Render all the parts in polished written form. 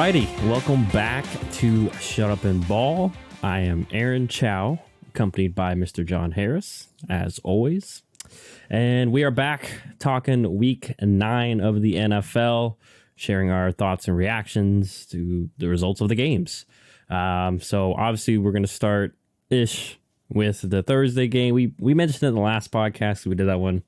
Alrighty, welcome back to Shut Up and Ball. I am Aaron Chow, accompanied by Mr. John Harris, as always. And we are back talking week 9 of the NFL, sharing our thoughts and reactions to the results of the games. So obviously we're going to start with the Thursday game. We mentioned it in the last podcast. We did that one,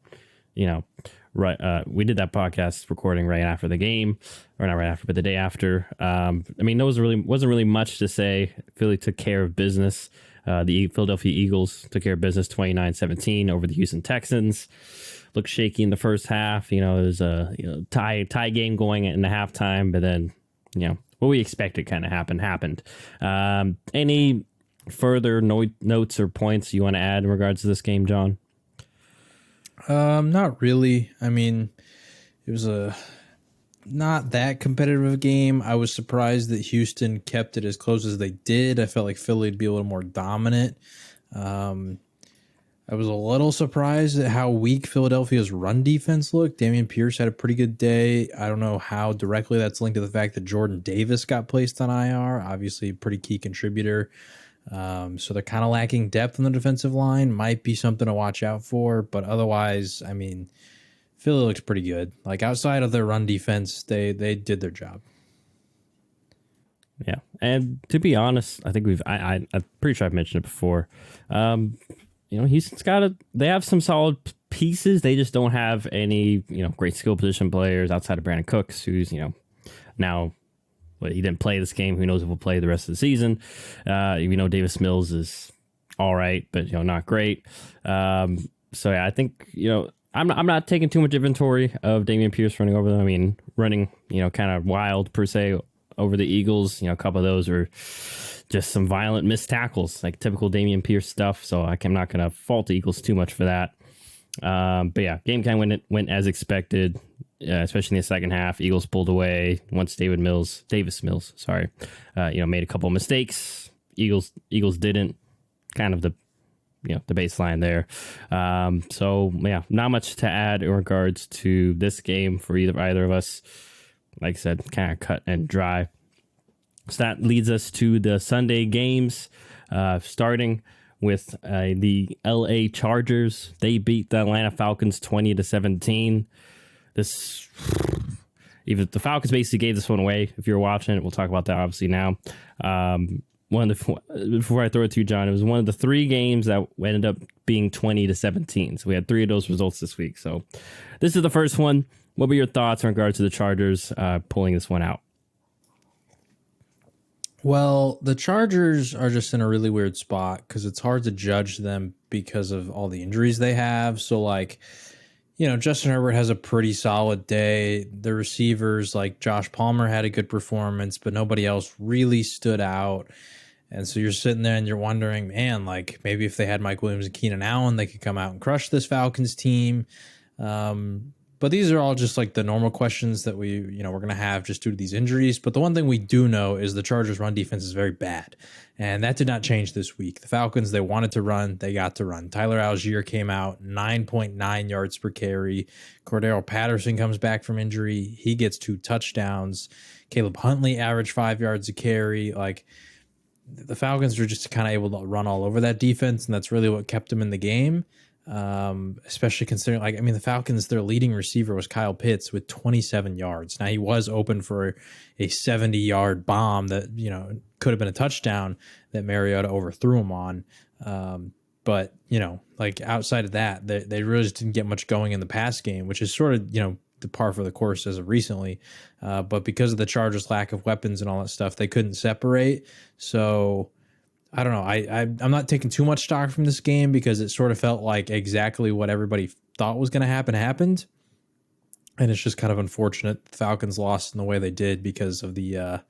right. We did that podcast recording right after the game, or not right after, but the day after. There wasn't really much to say. Philly took care of business. The Philadelphia Eagles took care of business 29-17 over the Houston Texans. Looked shaky in the first half. There was a tie game going in the halftime, but then what we expected kind of happened. Any further notes or points you want to add in regards to this game, John? Not really. I mean, it was a not that competitive game. I was surprised that Houston kept it as close as they did. I felt like Philly would be a little more dominant. I was a little surprised at how weak Philadelphia's run defense looked. Dameon Pierce had a pretty good day. I don't know how directly that's linked to the fact that Jordan Davis got placed on IR. Obviously, a pretty key contributor. So they're kind of lacking depth on the defensive line. Might be something to watch out for. But otherwise, I mean, Philly looks pretty good. Like outside of their run defense, they did their job. Yeah, and to be honest, I think I'm pretty sure I've mentioned it before. Houston's they have some solid pieces. They just don't have any, great skill position players outside of Brandon Cooks, who's, now, he didn't play this game. Who knows if he'll play the rest of the season? Davis Mills is all right, but, not great. I think, I'm not taking too much inventory of Dameon Pierce running over them. I mean, running, kind of wild per se over the Eagles. A couple of those are just some violent missed tackles, like typical Dameon Pierce stuff. So I'm not going to fault the Eagles too much for that. But yeah, game kind of went as expected, especially in the second half. Eagles pulled away once Davis Mills, made a couple of mistakes. Eagles didn't. Kind of the baseline there. Not much to add in regards to this game for either of us. Like I said, kind of cut and dry. So that leads us to the Sunday games, starting with the LA Chargers. They beat the Atlanta Falcons 20-17. Even the Falcons basically gave this one away. If you're watching it, we'll talk about that obviously now. Before I throw it to you, John, it was one of the 3 games that ended up being 20-17. So we had 3 of those results this week. So this is the first one. What were your thoughts in regards to the Chargers pulling this one out? Well, the Chargers are just in a really weird spot because it's hard to judge them because of all the injuries they have. So, Justin Herbert has a pretty solid day. The receivers, like Josh Palmer, had a good performance, but nobody else really stood out. And so you're sitting there and you're wondering, man, maybe if they had Mike Williams and Keenan Allen, they could come out and crush this Falcons team. But these are all just the normal questions that we're going to have just due to these injuries. But the one thing we do know is the Chargers' run defense is very bad. And that did not change this week. The Falcons, they wanted to run. They got to run. Tyler Algier came out 9.9 yards per carry. Cordero Patterson comes back from injury. He gets 2 touchdowns. Caleb Huntley averaged 5 yards a carry. The Falcons were just kind of able to run all over that defense. And that's really what kept them in the game. Especially considering, the Falcons, their leading receiver was Kyle Pitts with 27 yards. Now, he was open for a 70-yard bomb that, could have been a touchdown that Mariota overthrew him on. But, outside of that, they really just didn't get much going in the pass game, which is sort of, the par for the course as of recently. But because of the Chargers' lack of weapons and all that stuff, they couldn't separate. So I don't know. I'm not taking too much stock from this game because it sort of felt like exactly what everybody thought was going to happen happened. And it's just kind of unfortunate the Falcons lost in the way they did because of the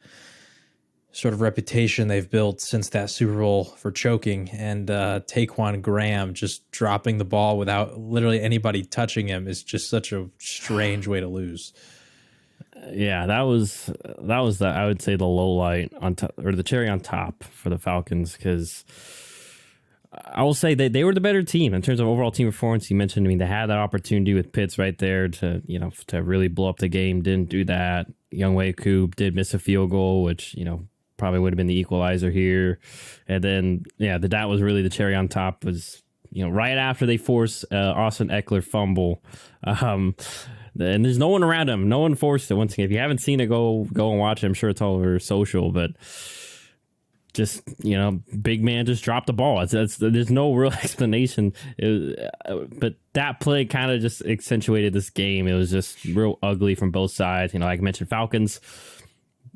sort of reputation they've built since that Super Bowl for choking, and Taquan Graham just dropping the ball without literally anybody touching him is just such a strange way to lose. Yeah, that was I would say the low light on top, or the cherry on top for the Falcons, because I will say that they were the better team in terms of overall team performance. You mentioned, I mean, they had that opportunity with Pitts right there to, to really blow up the game. Didn't do that. Younghoe Koo did miss a field goal, which, probably would have been the equalizer here. And then, that was really the cherry on top was, right after they forced Austin Eckler fumble. And there's no one around him. No one forced it. Once again, if you haven't seen it, go and watch it. I'm sure it's all over social, but just, big man just dropped the ball. There's no real explanation. But that play kind of just accentuated this game. It was just real ugly from both sides. Like I mentioned, Falcons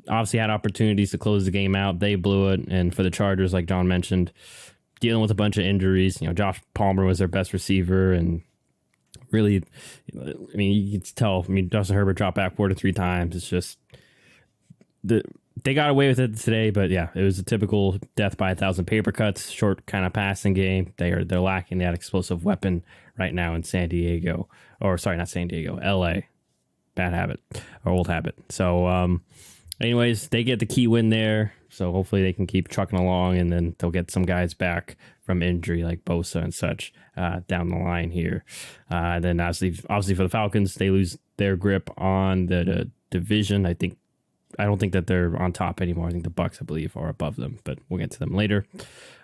obviously had opportunities to close the game out. They blew it. And for the Chargers, like John mentioned, dealing with a bunch of injuries. Josh Palmer was their best receiver, and really, I mean, you can tell. I mean, Justin Herbert dropped back 4 to 3 times. It's just they got away with it today, but yeah, it was a typical death by 1,000 paper cuts, short kind of passing game. They're lacking that explosive weapon right now in San Diego, or sorry, not San Diego, L.A. Bad habit or old habit. So, anyways, they get the key win there. So hopefully they can keep trucking along, and then they'll get some guys back from injury like Bosa and such down the line here. Then obviously for the Falcons, they lose their grip on the division. I don't think that they're on top anymore. I think the Bucs, I believe, are above them, but we'll get to them later.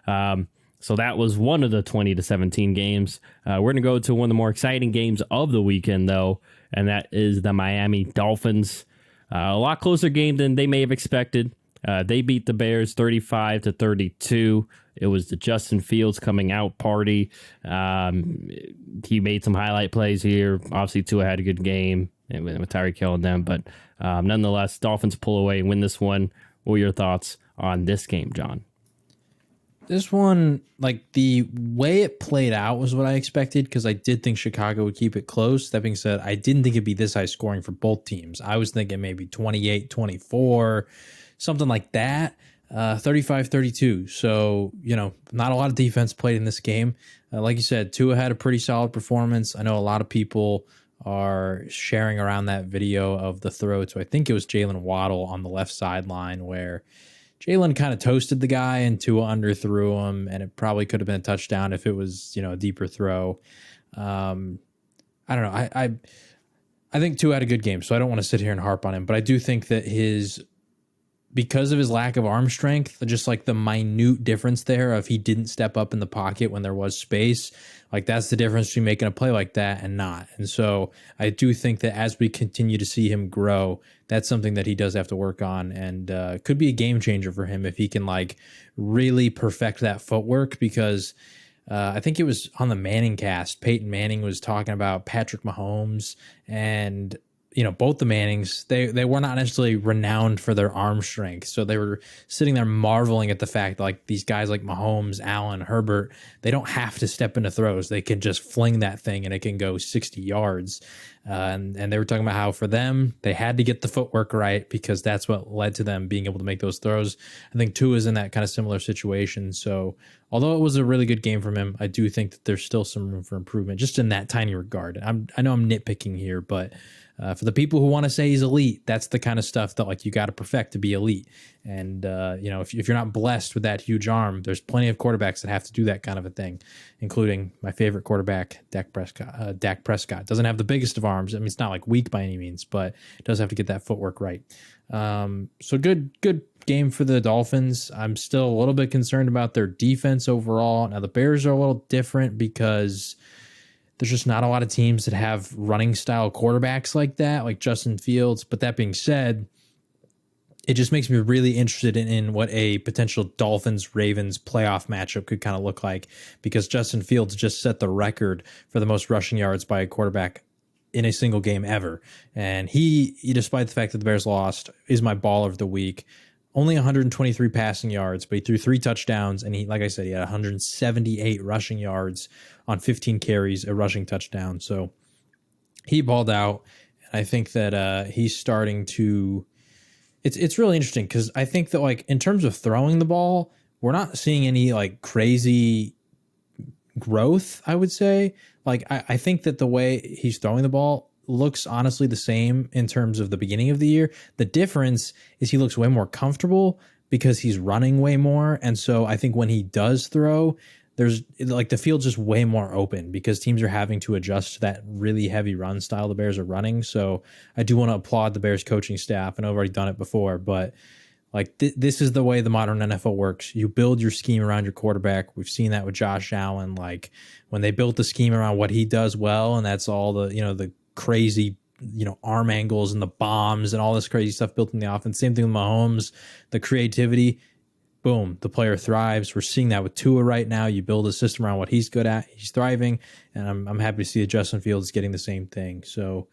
So that was one of the 20-17 games. We're going to go to one of the more exciting games of the weekend, though, and that is the Miami Dolphins. A lot closer game than they may have expected. They beat the Bears 35-32. It was the Justin Fields coming out party. He made some highlight plays here. Obviously, Tua had a good game with Tyreek Hill and them, but nonetheless, Dolphins pull away and win this one. What were your thoughts on this game, John? This one, like the way it played out was what I expected, because I did think Chicago would keep it close. That being said, I didn't think it'd be this high scoring for both teams. I was thinking maybe 28-24, something like that, 35-32. So, not a lot of defense played in this game. Like you said, Tua had a pretty solid performance. I know a lot of people are sharing around that video of the throw to, I think it was Jalen Waddle on the left sideline, where Jalen kind of toasted the guy and Tua underthrew him, and it probably could have been a touchdown if it was, a deeper throw. I don't know. I think Tua had a good game, so I don't want to sit here and harp on him, but I do think that because of his lack of arm strength, just like the minute difference there of he didn't step up in the pocket when there was space, like that's the difference between making a play like that and not. And so I do think that as we continue to see him grow, that's something that he does have to work on, and could be a game changer for him if he can like really perfect that footwork, because I think it was on the Manning cast, Peyton Manning was talking about Patrick Mahomes, and both the Mannings, they were not necessarily renowned for their arm strength. So they were sitting there marveling at the fact that, like, these guys like Mahomes, Allen, Herbert, they don't have to step into throws. They can just fling that thing and it can go 60 yards. And they were talking about how for them, they had to get the footwork right, because that's what led to them being able to make those throws. I think Tua is in that kind of similar situation. So although it was a really good game from him, I do think that there's still some room for improvement just in that tiny regard. I know I'm nitpicking here, but for the people who want to say he's elite, that's the kind of stuff that like you got to perfect to be elite. And if you're not blessed with that huge arm, there's plenty of quarterbacks that have to do that kind of a thing, including my favorite quarterback, Dak Prescott. Dak Prescott doesn't have the biggest of arms. I mean, it's not like weak by any means, but does have to get that footwork right. So good game for the Dolphins. I'm still a little bit concerned about their defense overall. Now the Bears are a little different because there's just not a lot of teams that have running style quarterbacks like that, like Justin Fields. But that being said, it just makes me really interested in what a potential Dolphins-Ravens playoff matchup could kind of look like, because Justin Fields just set the record for the most rushing yards by a quarterback in a single game ever. And he, despite the fact that the Bears lost, is my baller of the week. Only 123 passing yards, but he threw 3 touchdowns, and he, like I said, he had 178 rushing yards on 15 carries, a rushing touchdown. So he balled out, and I think that he's starting to. It's really interesting, because I think that, like, in terms of throwing the ball, we're not seeing any like crazy growth, I would say. Like I think that the way he's throwing the ball looks honestly the same in terms of the beginning of the year. The difference is he looks way more comfortable because he's running way more. And so I think when he does throw, there's like the field's just way more open because teams are having to adjust to that really heavy run style the Bears are running. So I do want to applaud the Bears coaching staff, and I've already done it before, but like this is the way the modern NFL works. You build your scheme around your quarterback. We've seen that with Josh Allen. Like when they built the scheme around what he does well, and that's all the, the crazy, arm angles and the bombs and all this crazy stuff built in the offense. Same thing with Mahomes, the creativity. Boom, the player thrives. We're seeing that with Tua right now. You build a system around what he's good at. He's thriving, and I'm happy to see that Justin Fields getting the same thing. So,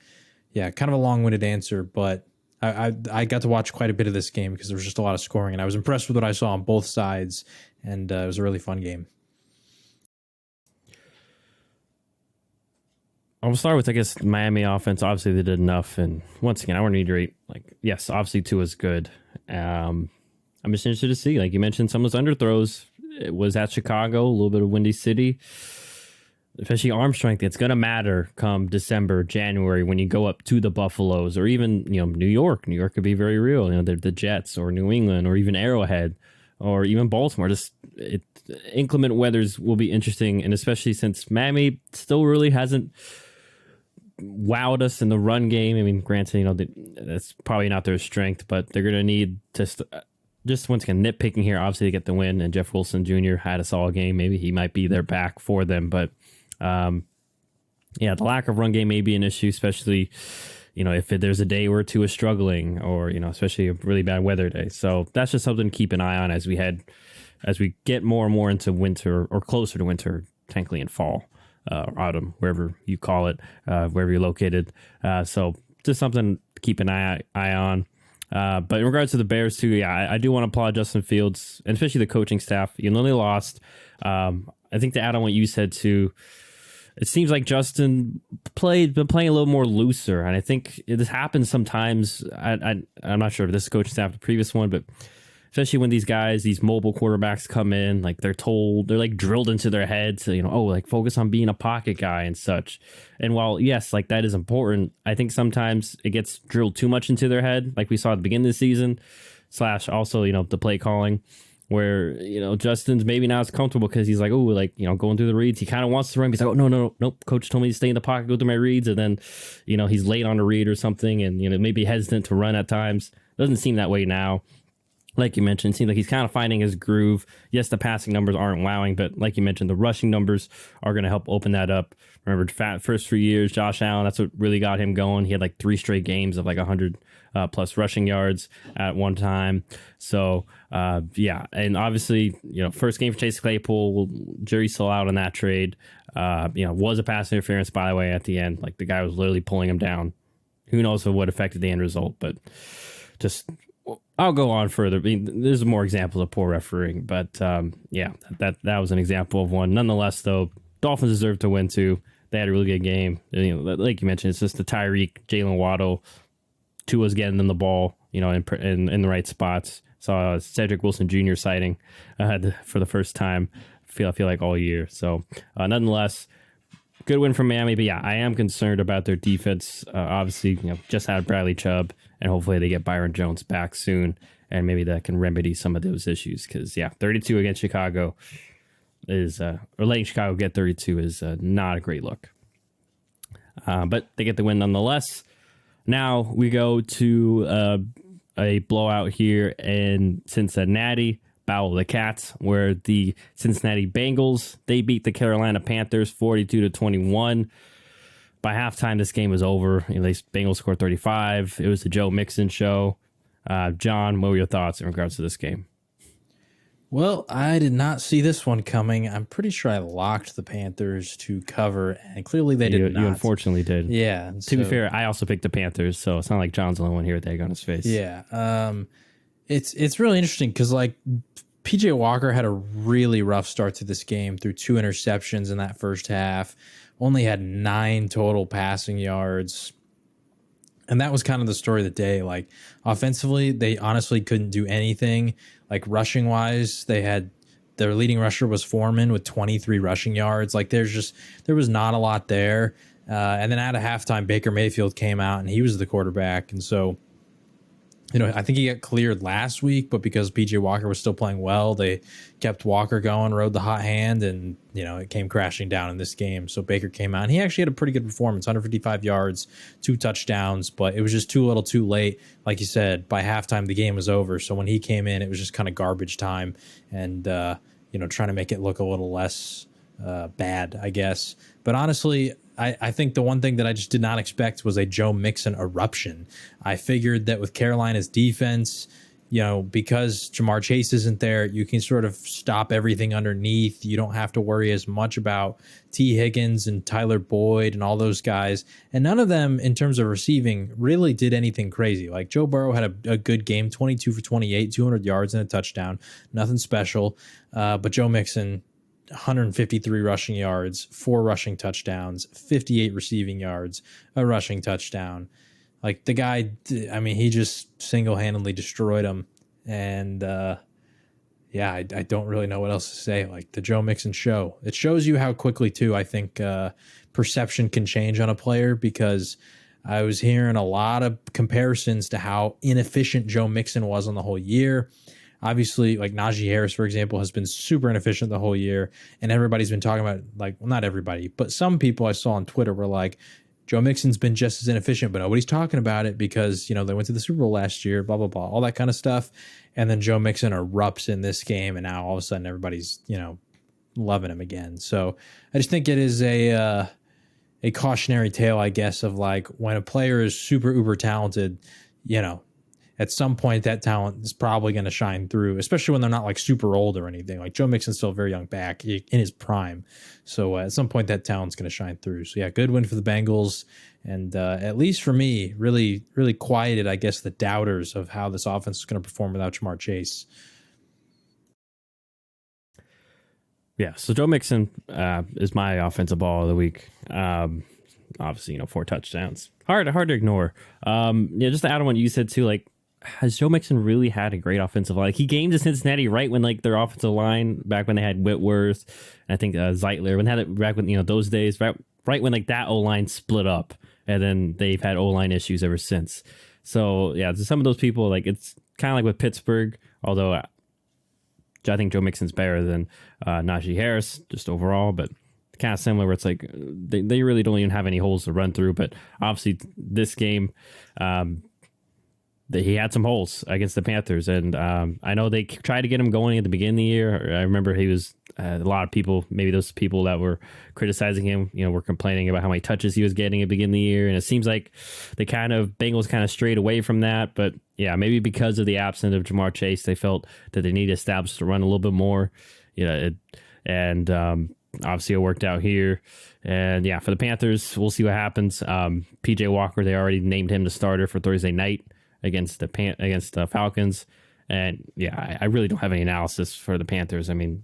yeah, kind of a long-winded answer, but I got to watch quite a bit of this game because there was just a lot of scoring, and I was impressed with what I saw on both sides, and it was a really fun game. I'll start with, I guess, Miami offense. Obviously, they did enough, and once again, I want to reiterate, yes, obviously Tua is good. I'm just interested to see, like you mentioned, some of those underthrows. It was at Chicago, a little bit of Windy City, especially arm strength. It's going to matter come December, January, when you go up to the Buffaloes or even, New York. New York could be very real. The Jets or New England or even Arrowhead or even Baltimore. Inclement weathers will be interesting, and especially since Miami still really hasn't wowed us in the run game. I mean, granted, that's probably not their strength, but they're going to need to just once again, nitpicking here, obviously to get the win, and Jeff Wilson Jr. had a solid game. Maybe he might be their back for them, but the lack of run game may be an issue, especially, if there's a day where Tua is struggling or, especially a really bad weather day. So that's just something to keep an eye on as we get more and more into winter or closer to winter, technically in fall, or autumn, wherever you call it, wherever you're located. So just something to keep an eye on. But in regards to the Bears too, I do want to applaud Justin Fields and especially the coaching staff. You know, they lost. I think to add on what you said too, it seems like Justin been playing a little more looser, and I think this happens sometimes. I'm not sure if this coaching staff, the previous one, but especially when these mobile quarterbacks come in, like they're drilled into their heads, focus on being a pocket guy and such. And while, yes, like that is important, I think sometimes it gets drilled too much into their head, like we saw at the beginning of the season, / also, the play calling, where, Justin's maybe not as comfortable because he's like, going through the reads. He kind of wants to run. He's like, nope. Coach told me to stay in the pocket, go through my reads. And then, he's late on a read or something and, maybe hesitant to run at times. Doesn't seem that way now. Like you mentioned, it seems like he's kind of finding his groove. Yes, the passing numbers aren't wowing, but like you mentioned, the rushing numbers are going to help open that up. Remember, first 3 years, Josh Allen, that's what really got him going. He had like 3 straight games of like 100 plus rushing yards at one time. So, and obviously, first game for Chase Claypool, jury's still out on that trade. Was a pass interference, by the way, at the end. Like the guy was literally pulling him down. Who knows what affected the end result, but just... I'll go on further. I mean, there's more examples of poor refereeing, but that was an example of one. Nonetheless, though, Dolphins deserve to win too. They had a really good game. Like you mentioned, it's just the Tyreek, Jalen Waddle, Tua's getting them the ball, in the right spots. Saw Cedric Wilson Jr. sighting for the first time. I feel like all year. So nonetheless, good win from Miami. But I am concerned about their defense. Obviously, just had Bradley Chubb. And hopefully they get Byron Jones back soon, and maybe that can remedy some of those issues. Because 32 against Chicago or letting Chicago get 32 is not a great look. But they get the win nonetheless. Now we go to a blowout here in Cincinnati, Battle of the Cats, where the Cincinnati Bengals, they beat the Carolina Panthers 42-21. By halftime, this game was over. The Bengals scored 35. It was the Joe Mixon show. John, what were your thoughts in regards to this game? Well, I did not see this one coming. I'm pretty sure I locked the Panthers to cover, and clearly they did not. You unfortunately did. Yeah. To be fair, I also picked the Panthers, so it's not like John's the only one here with egg on his face. Yeah. It's really interesting because, PJ Walker had a really rough start to this game through 2 interceptions in that first half. Only had 9 total passing yards. And that was kind of the story of the day. Like, offensively, they honestly couldn't do anything. Like, rushing-wise, their leading rusher was Foreman with 23 rushing yards. Like, there was not a lot there. And then at a halftime, Baker Mayfield came out, and he was the quarterback. And so I think he got cleared last week, but because PJ Walker was still playing well, they kept Walker going, rode the hot hand, and it came crashing down in this game. So Baker came out, and he actually had a pretty good performance, 155 yards, 2 touchdowns, but it was just too little, too late. Like you said, by halftime the game was over. So when he came in, it was just kind of garbage time, and trying to make it look a little less bad, I guess. But honestly, I think the one thing that I just did not expect was a Joe Mixon eruption. I figured that with Carolina's defense, because Jamar Chase isn't there, you can sort of stop everything underneath. You don't have to worry as much about T. Higgins and Tyler Boyd and all those guys. And none of them, in terms of receiving, really did anything crazy. Like Joe Burrow had a good game, 22 for 28, 200 yards and a touchdown. Nothing special. But Joe Mixon, 153 rushing yards, 4 rushing touchdowns, 58 receiving yards, a rushing touchdown. Like the guy, I mean, he just single-handedly destroyed him. And I don't really know what else to say. Like the Joe Mixon show. It shows you how quickly, too, I think perception can change on a player, because I was hearing a lot of comparisons to how inefficient Joe Mixon was on the whole year. Obviously, like Najee Harris, for example, has been super inefficient the whole year. And everybody's been talking about, not everybody, but some people I saw on Twitter were like, Joe Mixon's been just as inefficient, but nobody's talking about it because, they went to the Super Bowl last year, blah, blah, blah, all that kind of stuff. And then Joe Mixon erupts in this game, and now all of a sudden everybody's, loving him again. So I just think it is a cautionary tale, I guess, of like when a player is super uber talented, at some point that talent is probably going to shine through, especially when they're not like super old or anything. Like Joe Mixon's still a very young back in his prime. So at some point that talent's going to shine through. So yeah, good win for the Bengals. And at least for me, really, really quieted, I guess, the doubters of how this offense is going to perform without Jamar Chase. Yeah, so Joe Mixon is my offensive ball of the week. Obviously, 4 touchdowns. Hard to ignore. Just to add on what you said too, like, has Joe Mixon really had a great offensive line? Like, he came to Cincinnati right when their offensive line, back when they had Whitworth, and I think Zeitler, when they had it back when those days, right when that O line split up, and then they've had O line issues ever since. So yeah, to some of those people, like, it's kind of like with Pittsburgh, although I think Joe Mixon's better than Najee Harris just overall, but kind of similar where it's like they really don't even have any holes to run through. But obviously this game, he had some holes against the Panthers, and I know they tried to get him going at the beginning of the year. I remember he was a lot of people, maybe those people that were criticizing him, were complaining about how many touches he was getting at the beginning of the year, and it seems like Bengals kind of strayed away from that. But yeah, maybe because of the absence of Jamar Chase, they felt that they need to establish the run a little bit more. Obviously it worked out here. And yeah, for the Panthers, we'll see what happens. PJ Walker, they already named him the starter for Thursday night against the Falcons. And yeah, I really don't have any analysis for the Panthers. I mean,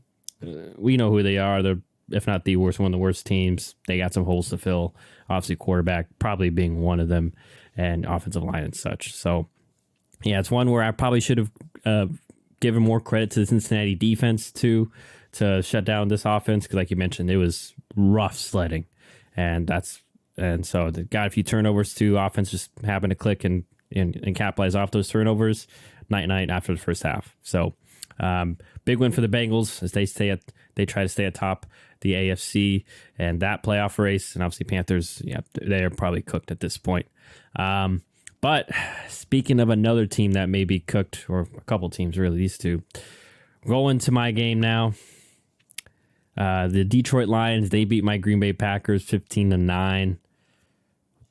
we know who they are. They're, if not the worst, one of the worst teams. They got some holes to fill. Obviously, quarterback probably being one of them, and offensive line and such. So yeah, it's one where I probably should have given more credit to the Cincinnati defense to shut down this offense, because like you mentioned, it was rough sledding, and so they got a few turnovers too. Offense just happened to click and capitalize off those turnovers night after the first half. So big win for the Bengals as they try to stay atop the AFC and that playoff race. And obviously Panthers, yeah, they are probably cooked at this point. But speaking of another team that may be cooked, or a couple teams really, these two, going to my game now. The Detroit Lions, they beat my Green Bay Packers 15-9.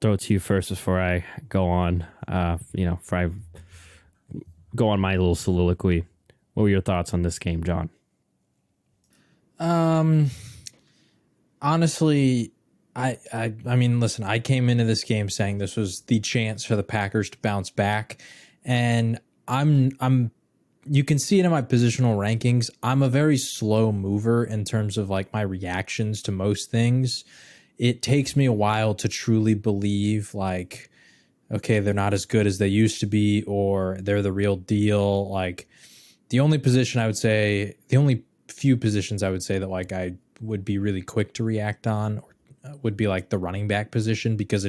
Throw it to you first before I go on. Before I go on my little soliloquy. What were your thoughts on this game, John? Honestly, I mean, listen, I came into this game saying this was the chance for the Packers to bounce back, and I'm you can see it in my positional rankings. I'm a very slow mover in terms of like my reactions to most things. It takes me a while to truly believe like, okay, they're not as good as they used to be, or they're the real deal. Like the only few positions I would say that like I would be really quick to react on would be like the running back position, because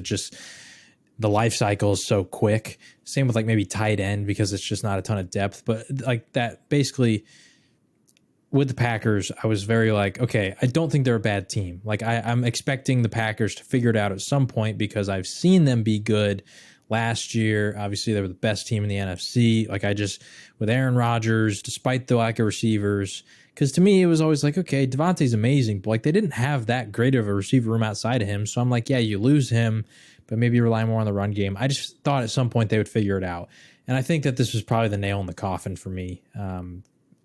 the life cycle is so quick. Same with like maybe tight end because it's just not a ton of depth. But like that, basically, with the Packers, I was very like, okay, I don't think they're a bad team. Like I'm expecting the Packers to figure it out at some point because I've seen them be good last year. Obviously, they were the best team in the NFC. Like with Aaron Rodgers, despite the lack of receivers, because to me, it was always like, okay, Devontae's amazing, but like they didn't have that great of a receiver room outside of him. So I'm like, yeah, you lose him, but maybe you rely more on the run game. I just thought at some point they would figure it out. And I think that this was probably the nail in the coffin for me.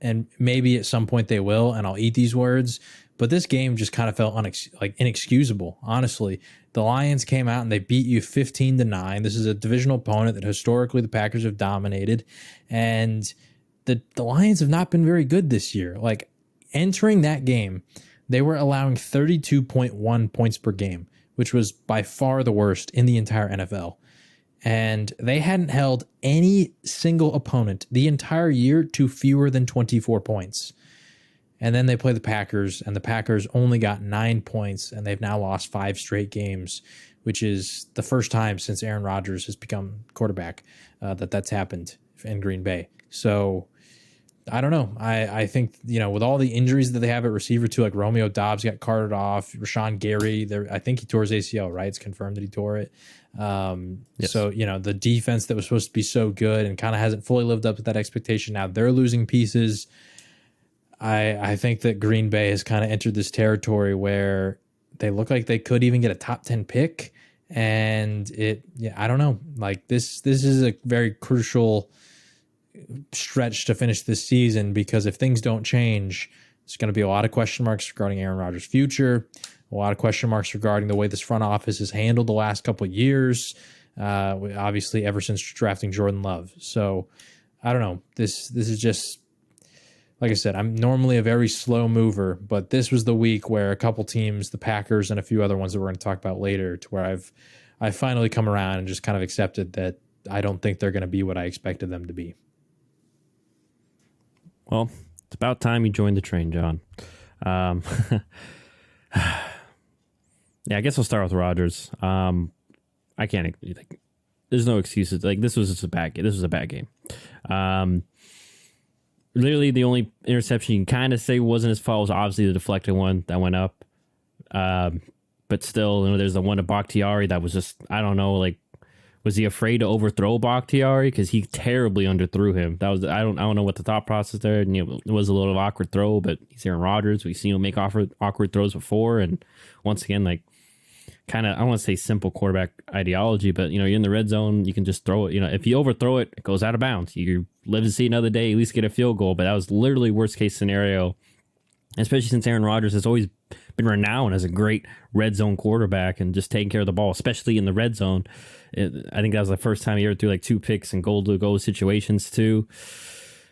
And maybe at some point they will, and I'll eat these words. But this game just kind of felt inexcusable, honestly. The Lions came out and they beat you 15-9. This is a divisional opponent that historically the Packers have dominated. And the Lions have not been very good this year. Like entering that game, they were allowing 32.1 points per game, which was by far the worst in the entire NFL. And they hadn't held any single opponent the entire year to fewer than 24 points. And then they play the Packers, and the Packers only got 9 points, and they've now lost 5 straight games, which is the first time since Aaron Rodgers has become quarterback that's happened in Green Bay. So I don't know. I think, with all the injuries that they have at receiver too, like Romeo Doubs got carted off, Rashawn Gary, I think he tore his ACL, right? It's confirmed that he tore it. Yes. So, the defense that was supposed to be so good and kind of hasn't fully lived up to that expectation. Now they're losing pieces. I think that Green Bay has kind of entered this territory where they look like they could even get a top 10 pick. And I don't know. Like this is a very crucial stretch to finish this season, because if things don't change, there's going to be a lot of question marks regarding Aaron Rodgers' future, a lot of question marks regarding the way this front office has handled the last couple of years, obviously ever since drafting Jordan Love. So I don't know. This is just, like I said, I'm normally a very slow mover, but this was the week where a couple teams, the Packers and a few other ones that we're going to talk about later, to where I've finally come around and just kind of accepted that I don't think they're going to be what I expected them to be. Well, it's about time you joined the train, John. Yeah, I guess we'll start with Rodgers. I can't. There's no excuses. Like this was just a bad game. This was a bad game. Literally, the only interception you can kind of say wasn't his fault was obviously the deflected one that went up. But still, there's the one to Bakhtiari that was just, I don't know, like, was he afraid to overthrow Bakhtiari? Because he terribly underthrew him. That was, I don't know what the thought process there. And, it was a little awkward throw, but he's Aaron Rodgers. We've seen him make awkward throws before. And once again, like, kind of, I don't want to say simple quarterback ideology, but, you're in the red zone, you can just throw it. If you overthrow it, it goes out of bounds. You live to see another day, at least get a field goal. But that was literally worst case scenario, especially since Aaron Rodgers has always been renowned as a great red zone quarterback and just taking care of the ball, especially in the red zone. I think that was the first time he ever threw like 2 picks in goal-to-goal situations too.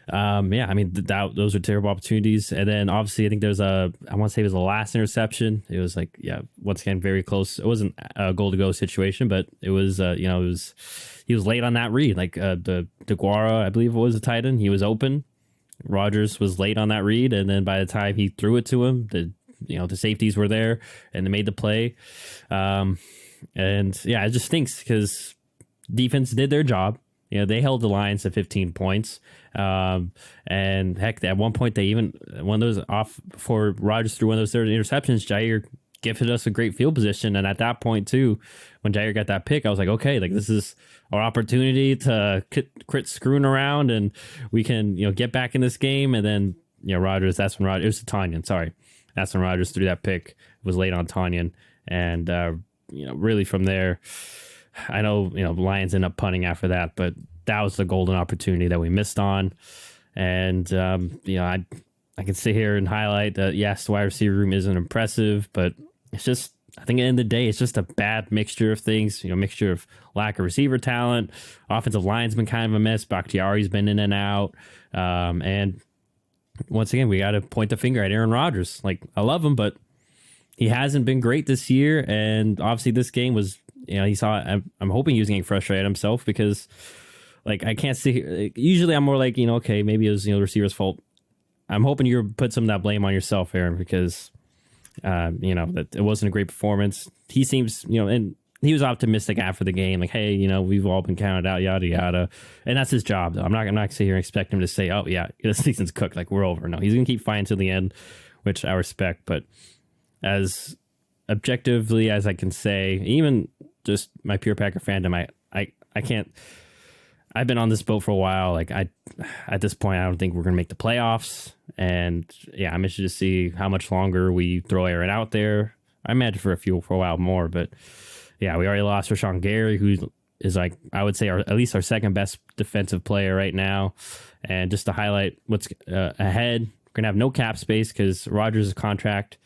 Those are terrible opportunities. And then obviously I think I want to say it was the last interception. It was like, once again, very close. It wasn't a goal-to-go situation, but it was, he was late on that read. Like the DeGuara, I believe it was the tight end. He was open. Rodgers was late on that read. And then by the time he threw it to him, the safeties were there and they made the play. It just stinks because defense did their job. They held the Lions to 15 points. And heck, at one point, they even, one of those off before Rodgers threw one of those third interceptions, Jair gifted us a great field position. And at that point, too, when Jair got that pick, I was like, okay, like this is our opportunity to quit screwing around and we can, get back in this game. And then, Rodgers, it was Tonyan, sorry. That's when Rodgers threw that pick. It was late on Tonyan. And, really from there, I know, the Lions end up punting after that, but that was the golden opportunity that we missed on. And, I can sit here and highlight that, yes, the wide receiver room isn't impressive, but it's just, I think at the end of the day, it's just a bad mixture of things, mixture of lack of receiver talent. Offensive line's been kind of a mess. Bakhtiari's been in and out. And once again, we got to point the finger at Aaron Rodgers. Like, I love him, but he hasn't been great this year. And obviously this game was, he saw, I'm hoping he was getting frustrated at himself because, like, I can't see, usually I'm more like, okay, maybe it was, the receiver's fault. I'm hoping you put some of that blame on yourself, Aaron, because, that it wasn't a great performance. He seems, and he was optimistic after the game, like, hey, we've all been counted out, yada yada, and that's his job. Though I'm not sitting here and expect him to say, oh yeah, the season's cooked, like we're over. No, he's gonna keep fighting to the end, which I respect. But as objectively as I can say, even just my pure Packer fandom, I can't. I've been on this boat for a while. Like at this point, I don't think we're gonna make the playoffs. And yeah, I'm interested to see how much longer we throw Aaron out there. I imagine for a while more, but yeah, we already lost Rashawn Gary, who is like, I would say at least our second best defensive player right now. And just to highlight what's ahead, we're gonna have no cap space because Rodgers' contract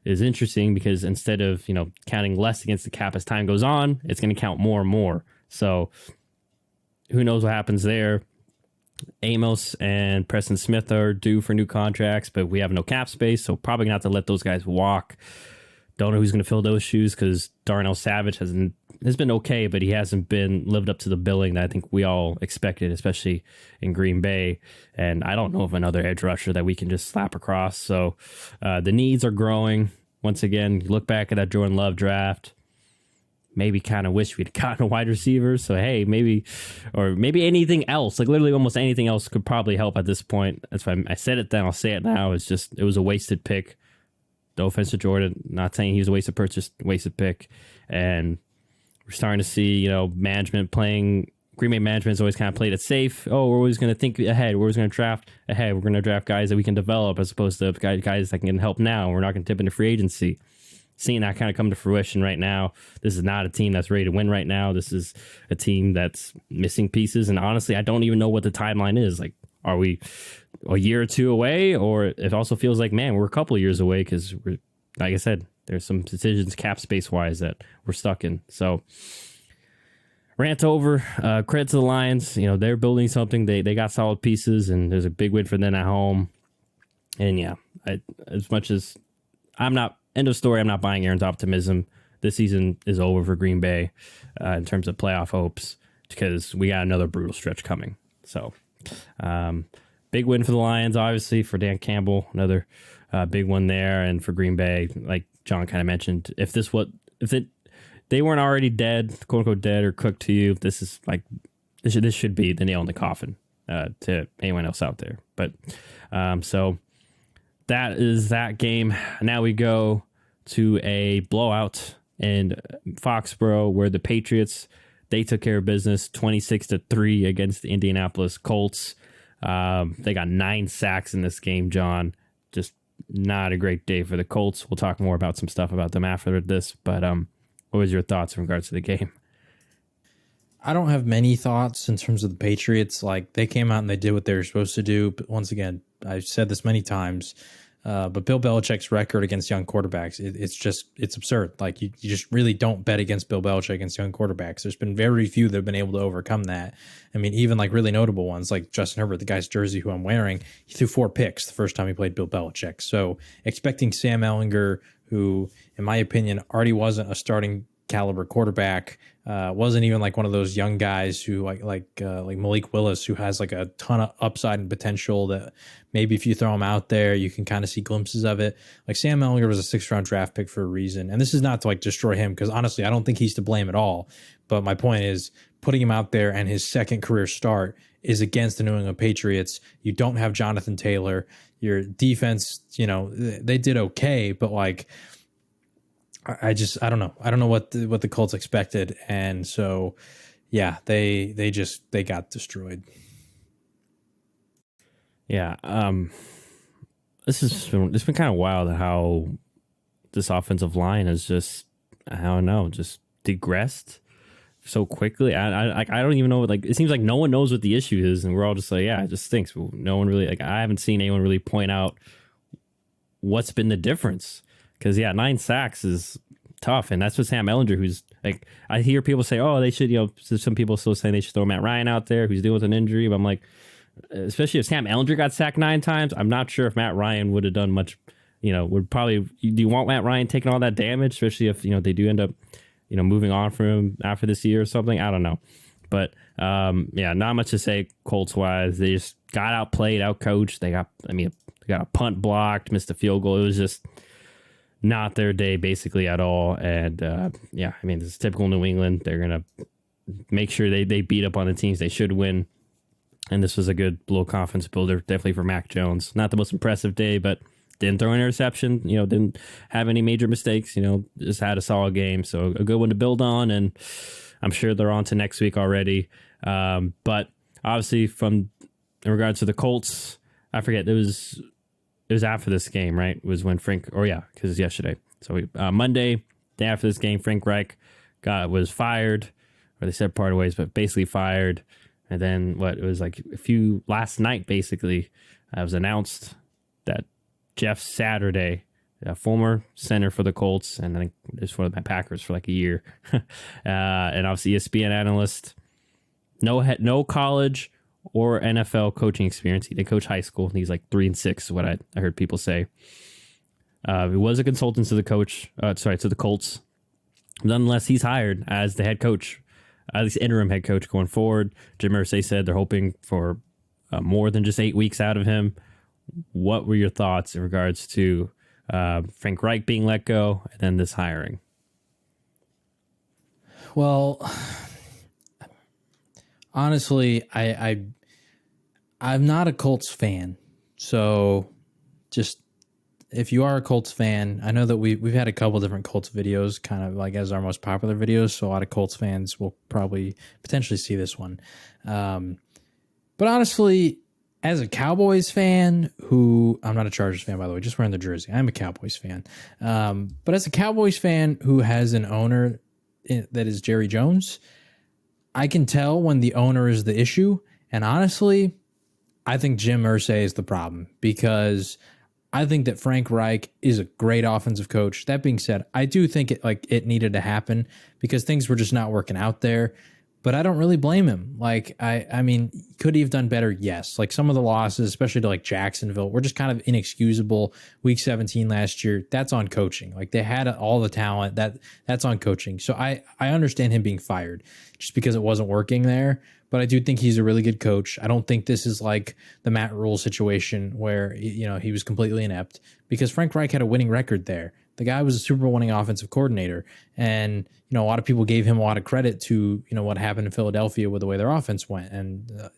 is interesting because instead of counting less against the cap as time goes on, it's going to count more and more. So who knows what happens there. Amos and Preston Smith are due for new contracts, but we have no cap space, so probably gonna have to let those guys walk. Don't know who's gonna fill those shoes because Darnell Savage has been okay, but he hasn't been lived up to the billing that I think we all expected, especially in Green Bay. And I don't know of another edge rusher that we can just slap across. So the needs are growing. Once again, you look back at that Jordan Love draft, maybe kind of wish we'd gotten a wide receiver. So, hey, maybe anything else, like literally almost anything else could probably help at this point. That's why I said it then, I'll say it now. It was a wasted pick. No offense to Jordan, not saying he was a wasted purchase, wasted pick. And we're starting to see, management playing. Green Bay management's always kind of played it safe. Oh, we're always going to think ahead. We're always going to draft ahead. We're going to draft guys that we can develop as opposed to guys that can help now. We're not going to tip into free agency. Seeing that kind of come to fruition right now. This is not a team that's ready to win right now. This is a team that's missing pieces. And honestly, I don't even know what the timeline is. Like, are we a year or two away? Or it also feels like, man, we're a couple of years away because, like I said, there's some decisions cap space wise that we're stuck in. So rant over. Credit to the Lions. They're building something. They got solid pieces, and there's a big win for them at home. And yeah, as much as I'm not, end of story, I'm not buying Aaron's optimism. This season is over for Green Bay in terms of playoff hopes because we got another brutal stretch coming. So big win for the Lions, obviously, for Dan Campbell. Another big one there. And for Green Bay, like John kind of mentioned, if they weren't already dead, quote unquote dead or cooked to you, this is like, this should be the nail in the coffin to anyone else out there. But so that is that game. Now we go to a blowout in Foxborough where the Patriots, they took care of business 26-3 against the Indianapolis Colts. They got 9 sacks in this game, John. Just not a great day for the Colts. We'll talk more about some stuff about them after this, but what was your thoughts in regards to the game? I don't have many thoughts in terms of the Patriots. Like, they came out and they did what they were supposed to do. But once again, I've said this many times, but Bill Belichick's record against young quarterbacks, it's absurd. Like, you just really don't bet against Bill Belichick against young quarterbacks. There's been very few that have been able to overcome that. I mean, even like really notable ones like Justin Herbert, the guy's jersey who I'm wearing, he threw 4 picks the first time he played Bill Belichick. So expecting Sam Ehlinger, who, in my opinion, already wasn't a starting caliber quarterback, wasn't even like one of those young guys who like Malik Willis, who has like a ton of upside and potential that maybe if you throw him out there, you can kind of see glimpses of it. Like, Sam Ehlinger was a 6th round draft pick for a reason. And this is not to like destroy him, because honestly, I don't think he's to blame at all. But my point is, putting him out there and his second career start is against the New England Patriots. You don't have Jonathan Taylor. Your defense, they did okay, but like, I don't know. I don't know what the Colts expected. And so, yeah, they got destroyed. Yeah. It's been kind of wild how this offensive line has just, I don't know, just digressed so quickly. I don't even know. Like, it seems like no one knows what the issue is, and we're all just like, yeah, it just stinks. No one really, like, I haven't seen anyone really point out what's been the difference. Because, yeah, 9 sacks is tough. And that's what Sam Ehlinger, who's like, I hear people say, oh, they should, some people still saying they should throw Matt Ryan out there who's dealing with an injury. But I'm like, especially if Sam Ehlinger got sacked 9 times, I'm not sure if Matt Ryan would have done much, would probably, do you want Matt Ryan taking all that damage, especially if, they do end up, moving on from him after this year or something? I don't know. But, yeah, not much to say Colts wise. They just got outplayed, outcoached. They got a punt blocked, missed a field goal. It was just not their day basically at all. And yeah, I mean, this is typical New England. They're going to make sure they beat up on the teams they should win. And this was a good little confidence builder, definitely for Mac Jones. Not the most impressive day, but didn't throw an interception, didn't have any major mistakes, just had a solid game. So a good one to build on. And I'm sure they're on to next week already. But obviously in regards to the Colts, I forget, it was after this game, right? It was when because it was yesterday. So Monday, day after this game, Frank Reich was fired, or they said parted ways, but basically fired. And then it was like last night, basically, it was announced that Jeff Saturday, a former center for the Colts, and I think it was for the Packers for like a year, and obviously ESPN analyst, no college or NFL coaching experience. He did coach high school. He's like 3-6, is what I heard people say. He was a consultant to the Colts. Nonetheless, he's hired as the head coach, at least interim head coach going forward. Jim Irsay said they're hoping for more than just 8 weeks out of him. What were your thoughts in regards to Frank Reich being let go and then this hiring? Well, honestly, I'm not a Colts fan. So just if you are a Colts fan, I know that we've had a couple different Colts videos kind of like as our most popular videos. So a lot of Colts fans will probably potentially see this one. But honestly, as a Cowboys fan, who I'm not a Chargers fan, by the way, just wearing the jersey. I'm a Cowboys fan. But as a Cowboys fan who has an owner that is Jerry Jones, I can tell when the owner is the issue. And honestly, I think Jim Irsay is the problem, because I think that Frank Reich is a great offensive coach. That being said, I do think it needed to happen because things were just not working out there. But I don't really blame him. I mean, could he have done better? Yes. Like some of the losses, especially to Jacksonville, were just kind of inexcusable. Week 17 last year, that's on coaching. Like they had all the talent. That's on coaching. So I understand him being fired just because it wasn't working there. But I do think he's a really good coach. I don't think this is like the Matt Rule situation where he was completely inept, because Frank Reich had a winning record there. The guy was a Super Bowl winning offensive coordinator, and a lot of people gave him a lot of credit to what happened in Philadelphia with the way their offense went, and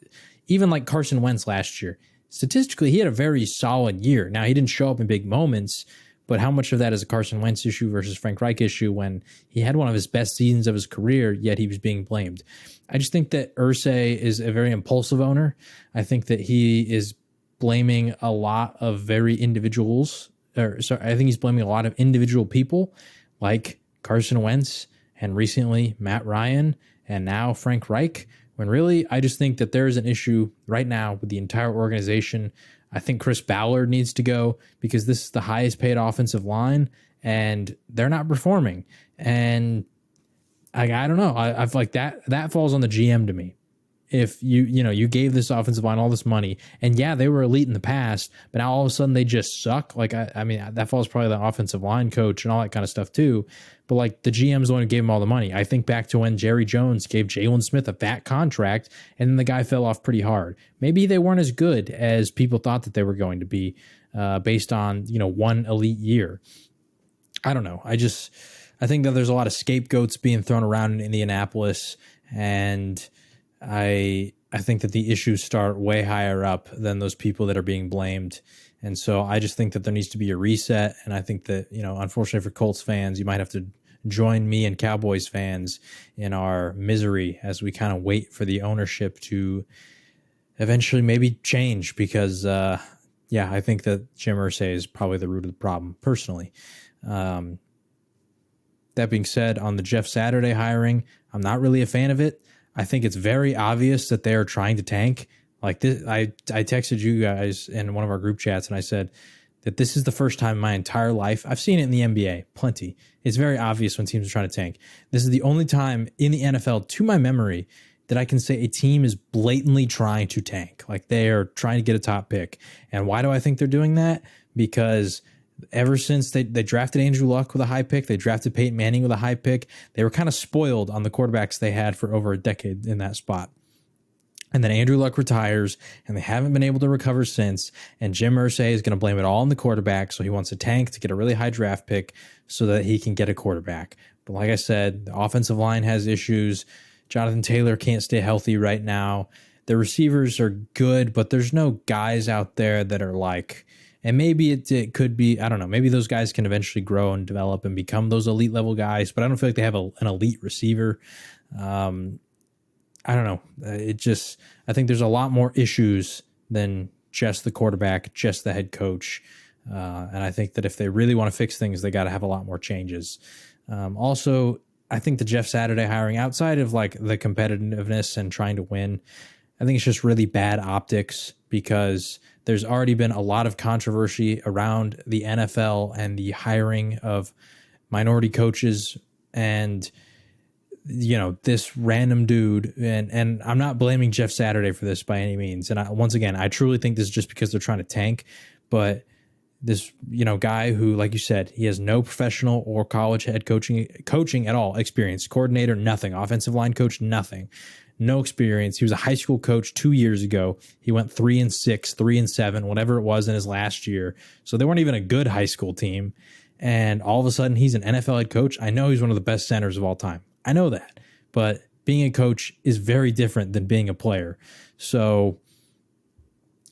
even like Carson Wentz last year. Statistically, he had a very solid year. Now he didn't show up in big moments, but how much of that is a Carson Wentz issue versus Frank Reich issue when he had one of his best seasons of his career, yet he was being blamed? I just think that Irsay is a very impulsive owner. I think that he is blaming a lot of very individuals. I think he's blaming a lot of individual people like Carson Wentz and recently Matt Ryan and now Frank Reich, when really I just think that there is an issue right now with the entire organization. I think Chris Ballard needs to go because this is the highest paid offensive line and they're not performing. And I don't know. I've like that falls on the GM to me. If you gave this offensive line all this money, and yeah, they were elite in the past, but now all of a sudden they just suck. Like, I mean, that falls probably the offensive line coach and all that kind of stuff too. But like the GM's the one who gave him all the money. I think back to when Jerry Jones gave Jalen Smith a fat contract, and then the guy fell off pretty hard. Maybe they weren't as good as people thought that they were going to be, based on one elite year. I don't know. I think that there's a lot of scapegoats being thrown around in Indianapolis, and I think that the issues start way higher up than those people that are being blamed. And so I just think that there needs to be a reset. And I think that, unfortunately for Colts fans, you might have to join me and Cowboys fans in our misery as we kind of wait for the ownership to eventually maybe change, because, I think that Jim Irsay is probably the root of the problem personally. That being said, on the Jeff Saturday hiring, I'm not really a fan of it. I think it's very obvious that they are trying to tank. Like this, I texted you guys in one of our group chats and I said that this is the first time in my entire life, I've seen it in the NBA, plenty. It's very obvious when teams are trying to tank. This is the only time in the NFL, to my memory, that I can say a team is blatantly trying to tank. Like they are trying to get a top pick. And why do I think they're doing that? Because ever since they drafted Andrew Luck with a high pick, they drafted Peyton Manning with a high pick, they were kind of spoiled on the quarterbacks they had for over a decade in that spot. And then Andrew Luck retires, and they haven't been able to recover since. And Jim Irsay is going to blame it all on the quarterback. So he wants a tank to get a really high draft pick so that he can get a quarterback. But like I said, the offensive line has issues. Jonathan Taylor can't stay healthy right now. The receivers are good, but there's no guys out there that are like, and maybe it could be, I don't know, maybe those guys can eventually grow and develop and become those elite level guys, but I don't feel like they have an elite receiver. I don't know. I think there's a lot more issues than just the quarterback, just the head coach. And I think that if they really want to fix things, they got to have a lot more changes. Also, I think the Jeff Saturday hiring, outside of like the competitiveness and trying to win, I think it's just really bad optics because there's already been a lot of controversy around the NFL and the hiring of minority coaches and this random dude, and I'm not blaming Jeff Saturday for this by any means. And once again, I truly think this is just because they're trying to tank, but this, guy who, like you said, he has no professional or college head coaching at all experience, coordinator, nothing, offensive line coach, nothing, no experience. He was a high school coach 2 years ago. He went 3-6, 3-7, whatever it was in his last year. So they weren't even a good high school team. And all of a sudden he's an NFL head coach. I know he's one of the best centers of all time. I know that, but being a coach is very different than being a player. So,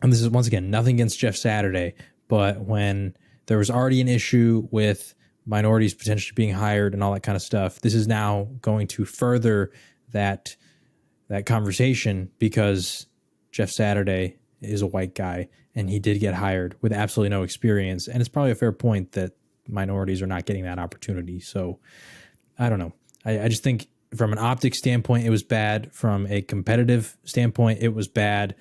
and this is once again, nothing against Jeff Saturday, but when there was already an issue with minorities potentially being hired and all that kind of stuff, this is now going to further that conversation because Jeff Saturday is a white guy and he did get hired with absolutely no experience. And it's probably a fair point that minorities are not getting that opportunity. So I don't know. I just think from an optics standpoint, it was bad. From a competitive standpoint, it was bad.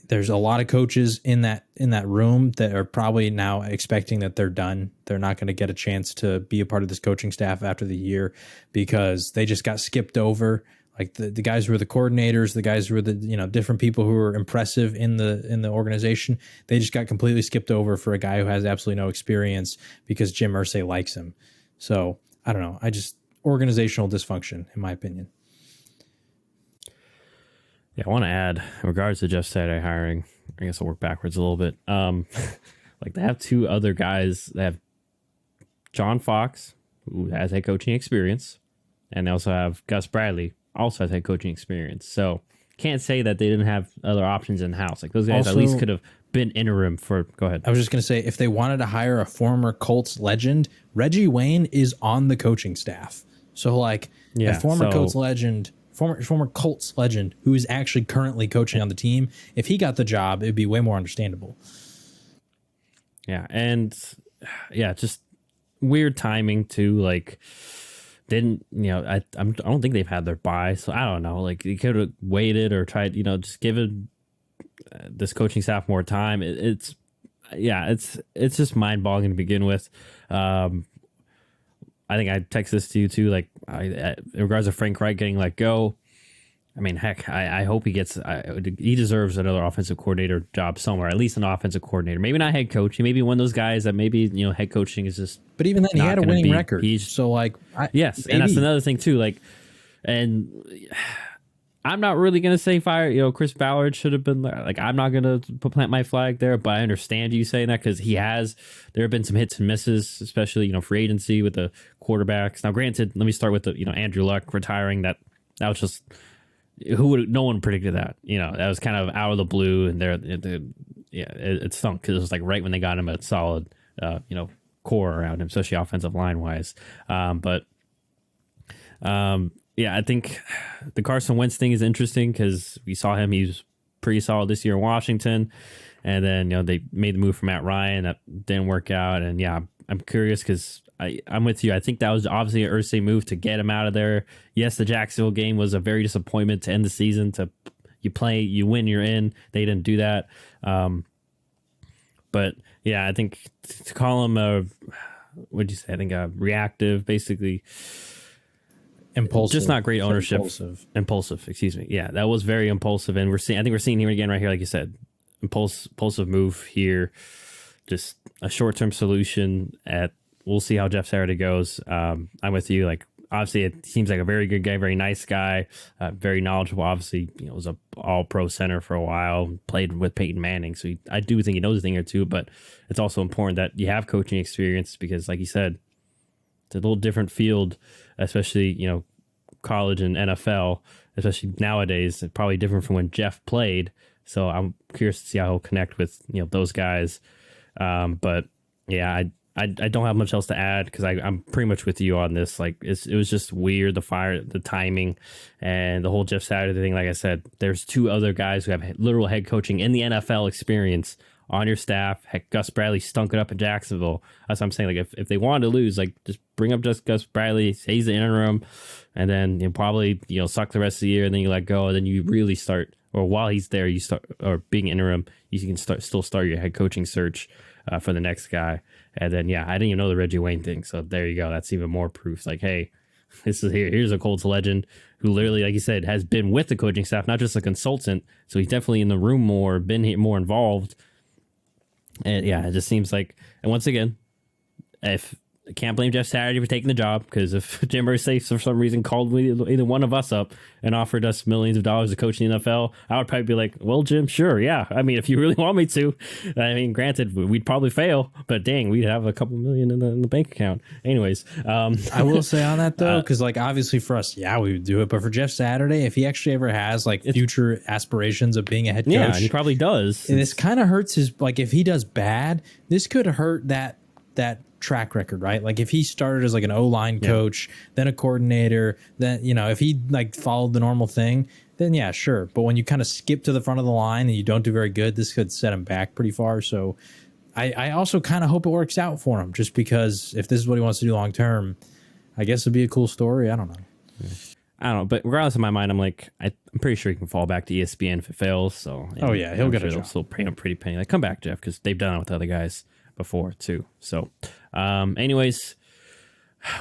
There's a lot of coaches in that room that are probably now expecting that they're done. They're not going to get a chance to be a part of this coaching staff after the year because they just got skipped over. Like the guys who were the coordinators, the guys who were the different people who were impressive in the organization, they just got completely skipped over for a guy who has absolutely no experience because Jim Irsay likes him. So I don't know. Organizational dysfunction, in my opinion. Yeah, I want to add, in regards to Jeff Saturday hiring, I guess I'll work backwards a little bit. Like they have two other guys. They have John Fox, who has head coaching experience, and they also have Gus Bradley, also has head coaching experience. So can't say that they didn't have other options in house. Like those guys also, at least could have been interim for. Go ahead. I was just going to say, if they wanted to hire a former Colts legend, Reggie Wayne is on the coaching staff. So like a former Colts legend, former Colts legend who is actually currently coaching on the team, if he got the job, it'd be way more understandable. Yeah, and just weird timing too. Like didn't I don't think they've had their bye, so I don't know. Like you could have waited or tried, just given this coaching staff more time. It's just mind boggling to begin with. I think I text this to you too. Like in regards to Frank Reich getting let go, I mean, heck, I hope he gets. He deserves another offensive coordinator job somewhere, at least an offensive coordinator. Maybe not head coach. He may be one of those guys that maybe head coaching is just. But even then, he had a winning record. So like, yes, maybe. And that's another thing too. Like, and I'm not really gonna say fire. Chris Ballard should have been like. I'm not gonna plant my flag there, but I understand you saying that because there have been some hits and misses, especially free agency with the quarterbacks. Now, granted, let me start with the Andrew Luck retiring. That was just no one predicted that. That was kind of out of the blue, and it stunk because it was like right when they got him a solid core around him, especially offensive line wise. Yeah, I think the Carson Wentz thing is interesting because we saw him. He was pretty solid this year in Washington. And then, they made the move for Matt Ryan. That didn't work out. And, yeah, I'm curious because I'm with you. I think that was obviously an Irsay move to get him out of there. Yes, the Jacksonville game was a very disappointment to end the season. You win, you're in. They didn't do that. But, yeah, I think to call him what'd you say? I think reactive, basically – impulsive, just not great ownership. Impulsive, excuse me. Yeah, that was very impulsive, and I think we're seeing him again right here, like you said, impulsive move here. Just a short-term solution. We'll see how Jeff Saturday goes. I'm with you. Like obviously it seems like a very good guy, very nice guy, very knowledgeable. Obviously, was a all pro center for a while, played with Peyton Manning. So I do think he knows a thing or two, but it's also important that you have coaching experience because, like you said, it's a little different field, especially, college and NFL, especially nowadays. It's probably different from when Jeff played. So I'm curious to see how he'll connect with, those guys. But yeah, I don't have much else to add because I'm pretty much with you on this. Like it was just weird, the timing and the whole Jeff Saturday thing. Like I said, there's two other guys who have literal head coaching in the NFL experience on your staff. Heck, Gus Bradley stunk it up in Jacksonville. That's what I'm saying. Like if they wanted to lose, like just bring up just Gus Bradley, say he's the interim, and then probably suck the rest of the year, and then you let go, and then you really start. Or while he's there, you start, or being interim, you can still start your head coaching search for the next guy. And then, I didn't even know the Reggie Wayne thing. So there you go. That's even more proof. Like, hey, here's a Colts legend who literally, like you said, has been with the coaching staff, not just a consultant. So he's definitely in the room more, been here more involved. And it just seems like, and once again, if I can't blame Jeff Saturday for taking the job, because if Jim Irsay for some reason called either one of us up and offered us millions of dollars to coach in the NFL, I would probably be like, well, Jim, sure, yeah. I mean, if you really want me to. I mean, granted, we'd probably fail, but dang, we'd have a couple million in the bank account. Anyways. I will say on that, though, because obviously for us, we would do it. But for Jeff Saturday, if he actually ever has future aspirations of being a head coach. Yeah, and he probably does. And this kind of hurts his, if he does bad, this could hurt that track record, right? Like if he started as an O-line coach, then a coordinator, then if he followed the normal thing, then sure. But when you kind of skip to the front of the line and you don't do very good, this could set him back pretty far. So I also kind of hope it works out for him, just because if this is what he wants to do long term, I guess it'd be a cool story. I don't know. I don't know, but regardless of my mind, I'm pretty sure he can fall back to ESPN if it fails. So he'll get a job. Still pay him pretty penny. Come back, Jeff, because they've done it with other guys before too. So anyways,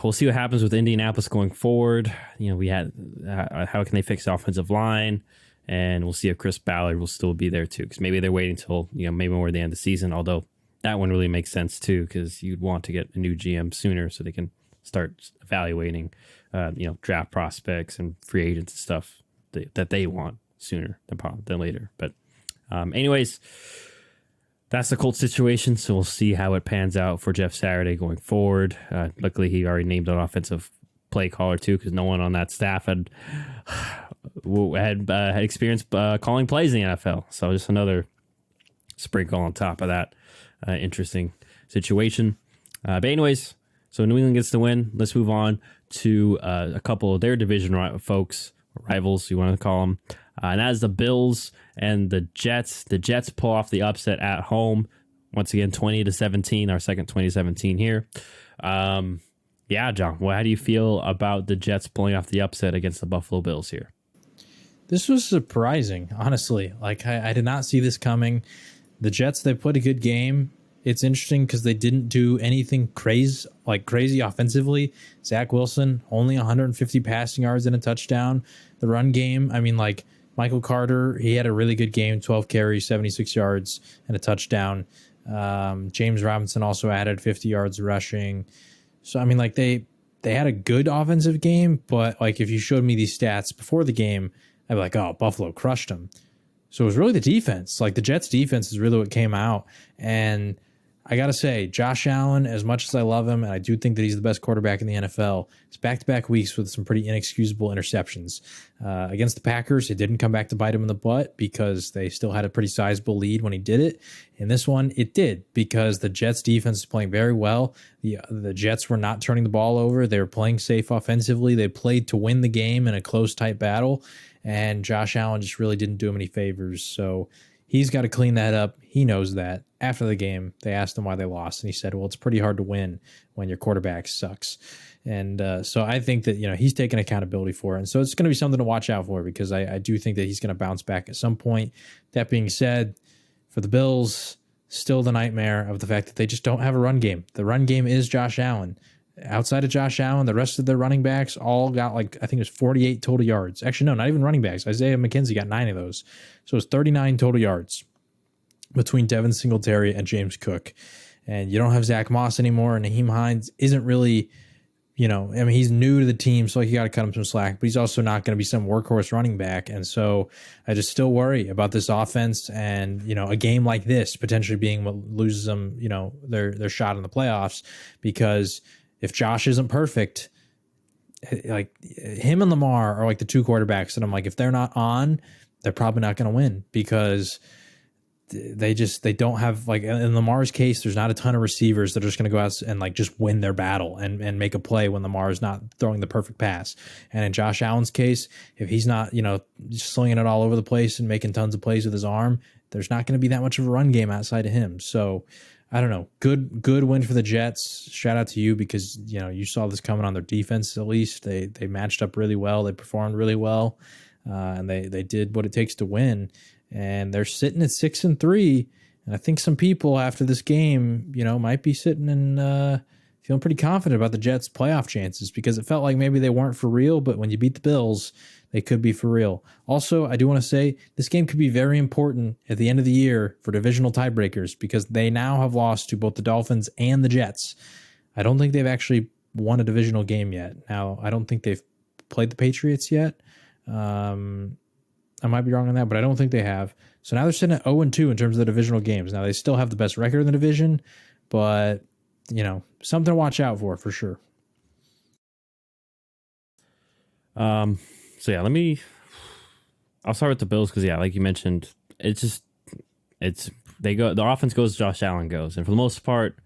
we'll see what happens with Indianapolis going forward. We had how can they fix the offensive line, and we'll see if Chris Ballard will still be there too, because maybe they're waiting till maybe more the end of the season, although that one really makes sense too, because you'd want to get a new GM sooner so they can start evaluating draft prospects and free agents and stuff that they want sooner than later. But anyways, that's the Colts situation, so we'll see how it pans out for Jeff Saturday going forward. Luckily, he already named an offensive play caller too, because no one on that staff had experience calling plays in the NFL. So just another sprinkle on top of that interesting situation. But anyways, so New England gets the win. Let's move on to a couple of their division rivals, you want to call them. And that is the Bills and the Jets. The Jets pull off the upset at home. Once again, 20-17, our second 2017 here. John, how do you feel about the Jets pulling off the upset against the Buffalo Bills here? This was surprising, honestly. I did not see this coming. The Jets, they played a good game. It's interesting because they didn't do anything crazy offensively. Zach Wilson, only 150 passing yards and a touchdown. The run game, Michael Carter, he had a really good game, 12 carries, 76 yards, and a touchdown. James Robinson also added 50 yards rushing. So, they had a good offensive game, but, if you showed me these stats before the game, I'd be like, oh, Buffalo crushed them. So it was really the defense. The Jets' defense is really what came out. And I got to say, Josh Allen, as much as I love him, and I do think that he's the best quarterback in the NFL, it's back-to-back weeks with some pretty inexcusable interceptions. Against the Packers, it didn't come back to bite him in the butt because they still had a pretty sizable lead when he did it. In this one, it did, because the Jets' defense is playing very well. The Jets were not turning the ball over. They were playing safe offensively. They played to win the game in a close, tight battle, and Josh Allen just really didn't do him any favors. So he's got to clean that up. He knows that. After the game, they asked him why they lost, and he said, well, it's pretty hard to win when your quarterback sucks. And so I think that, he's taking accountability for it. And so it's going to be something to watch out for, because I do think that he's going to bounce back at some point. That being said, for the Bills, still the nightmare of the fact that they just don't have a run game. The run game is Josh Allen. Outside of Josh Allen, the rest of their running backs all got I think it was 48 total yards. Actually, no, not even running backs. Isaiah McKenzie got 9 of those. So it's 39 total yards between Devin Singletary and James Cook. And you don't have Zach Moss anymore, and Naheem Hines isn't really I mean, he's new to the team, so like, you got to cut him some slack, but he's also not going to be some workhorse running back. And so I just still worry about this offense and, a game like this potentially being what loses them, their shot in the playoffs, because if Josh isn't perfect, like him and Lamar are like the two quarterbacks that I'm like, if they're not on, they're probably not going to win, because they don't have, like, in Lamar's case, there's not a ton of receivers that are just going to go out and like just win their battle and make a play when Lamar is not throwing the perfect pass. And in Josh Allen's case, if he's not, just slinging it all over the place and making tons of plays with his arm, there's not going to be that much of a run game outside of him. So I don't know. Good win for the Jets. Shout out to you, because you saw this coming on their defense. At least they matched up really well. They performed really well, and they did what it takes to win. And they're sitting at 6-3. And I think some people after this game, might be sitting and feeling pretty confident about the Jets' playoff chances, because it felt like maybe they weren't for real, but when you beat the Bills, they could be for real. Also, I do want to say this game could be very important at the end of the year for divisional tiebreakers, because they now have lost to both the Dolphins and the Jets. I don't think they've actually won a divisional game yet. Now, I don't think they've played the Patriots yet. I might be wrong on that, but I don't think they have. So now they're sitting at 0-2 in terms of the divisional games. Now, they still have the best record in the division, but, something to watch out for sure. So yeah, I'll start with the Bills, because like you mentioned, the offense goes, Josh Allen goes, and for the most part,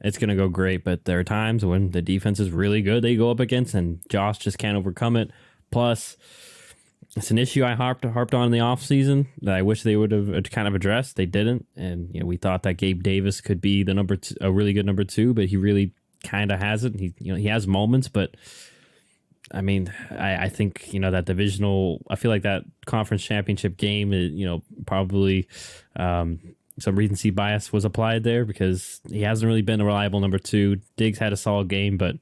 it's going to go great. But there are times when the defense is really good, they go up against, and Josh just can't overcome it. Plus, it's an issue I harped on in the offseason that I wish they would have kind of addressed. They didn't, and we thought that Gabe Davis could be the number two, a really good number two, but he really kind of hasn't. He has moments, but I mean, I think that divisional. I feel like that conference championship game is probably some recency bias was applied there, because he hasn't really been a reliable number two. Diggs had a solid game, but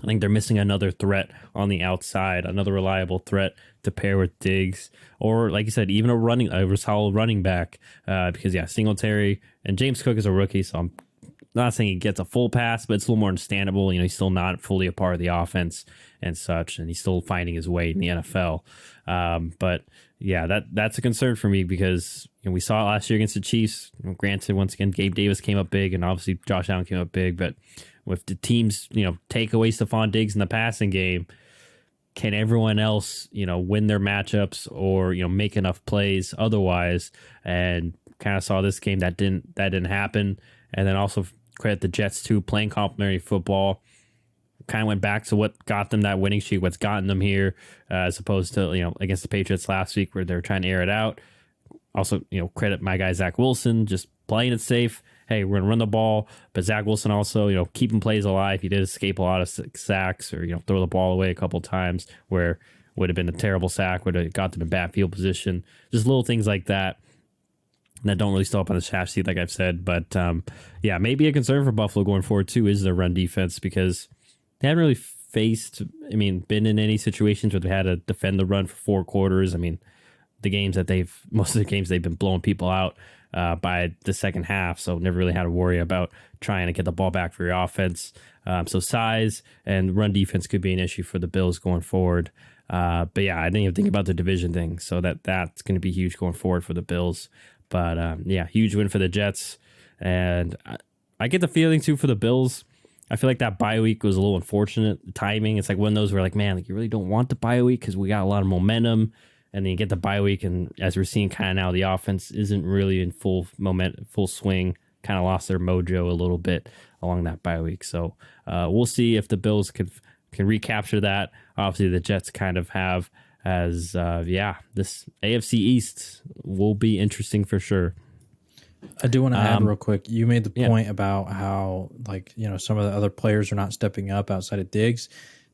I think they're missing another threat on the outside, another reliable threat to pair with Diggs, or like you said, even a solid running back. Because Singletary and James Cook is a rookie, so I'm not saying he gets a full pass, but it's a little more understandable. He's still not fully a part of the offense and such, and he's still finding his way in the NFL. But yeah, that's a concern for me, because we saw it last year against the Chiefs. Granted, once again, Gabe Davis came up big, and obviously Josh Allen came up big, but with the teams, take away Stephon Diggs in the passing game, can everyone else, win their matchups or, make enough plays otherwise? And kind of saw this game that didn't happen. And then also credit the Jets too, playing complementary football. Kind of went back to what got them that winning streak, what's gotten them here, as opposed to, against the Patriots last week where they're trying to air it out. Also, credit my guy Zach Wilson, just playing it safe. Hey, we're gonna run the ball, but Zach Wilson also, keeping plays alive. He did escape a lot of sacks, or throw the ball away a couple times where would have been a terrible sack, would have got them in bad field position. Just little things like that don't really still up on the stat sheet, like I've said. But yeah, maybe a concern for Buffalo going forward too is their run defense, because they haven't really been in any situations where they had to defend the run for 4 quarters. I mean, most of the games they've been blowing people out by the second half, so never really had to worry about trying to get the ball back for your offense. So size and run defense could be an issue for the Bills going forward. But yeah, I didn't even think about the division thing, so that's going to be huge going forward for the Bills. But yeah, huge win for the Jets, and I get the feeling too for the Bills. I feel like that bye week was a little unfortunate timing. It's like one of those where, like, man, like, you really don't want the bye week because we got a lot of momentum. And then you get the bye week, and as we're seeing kind of now, the offense isn't really in full swing. Kind of lost their mojo a little bit along that bye week. So we'll see if the Bills can recapture that. Obviously, the Jets kind of have as this AFC East will be interesting for sure. I do want to add real quick. You made the point about how, like, some of the other players are not stepping up outside of Diggs.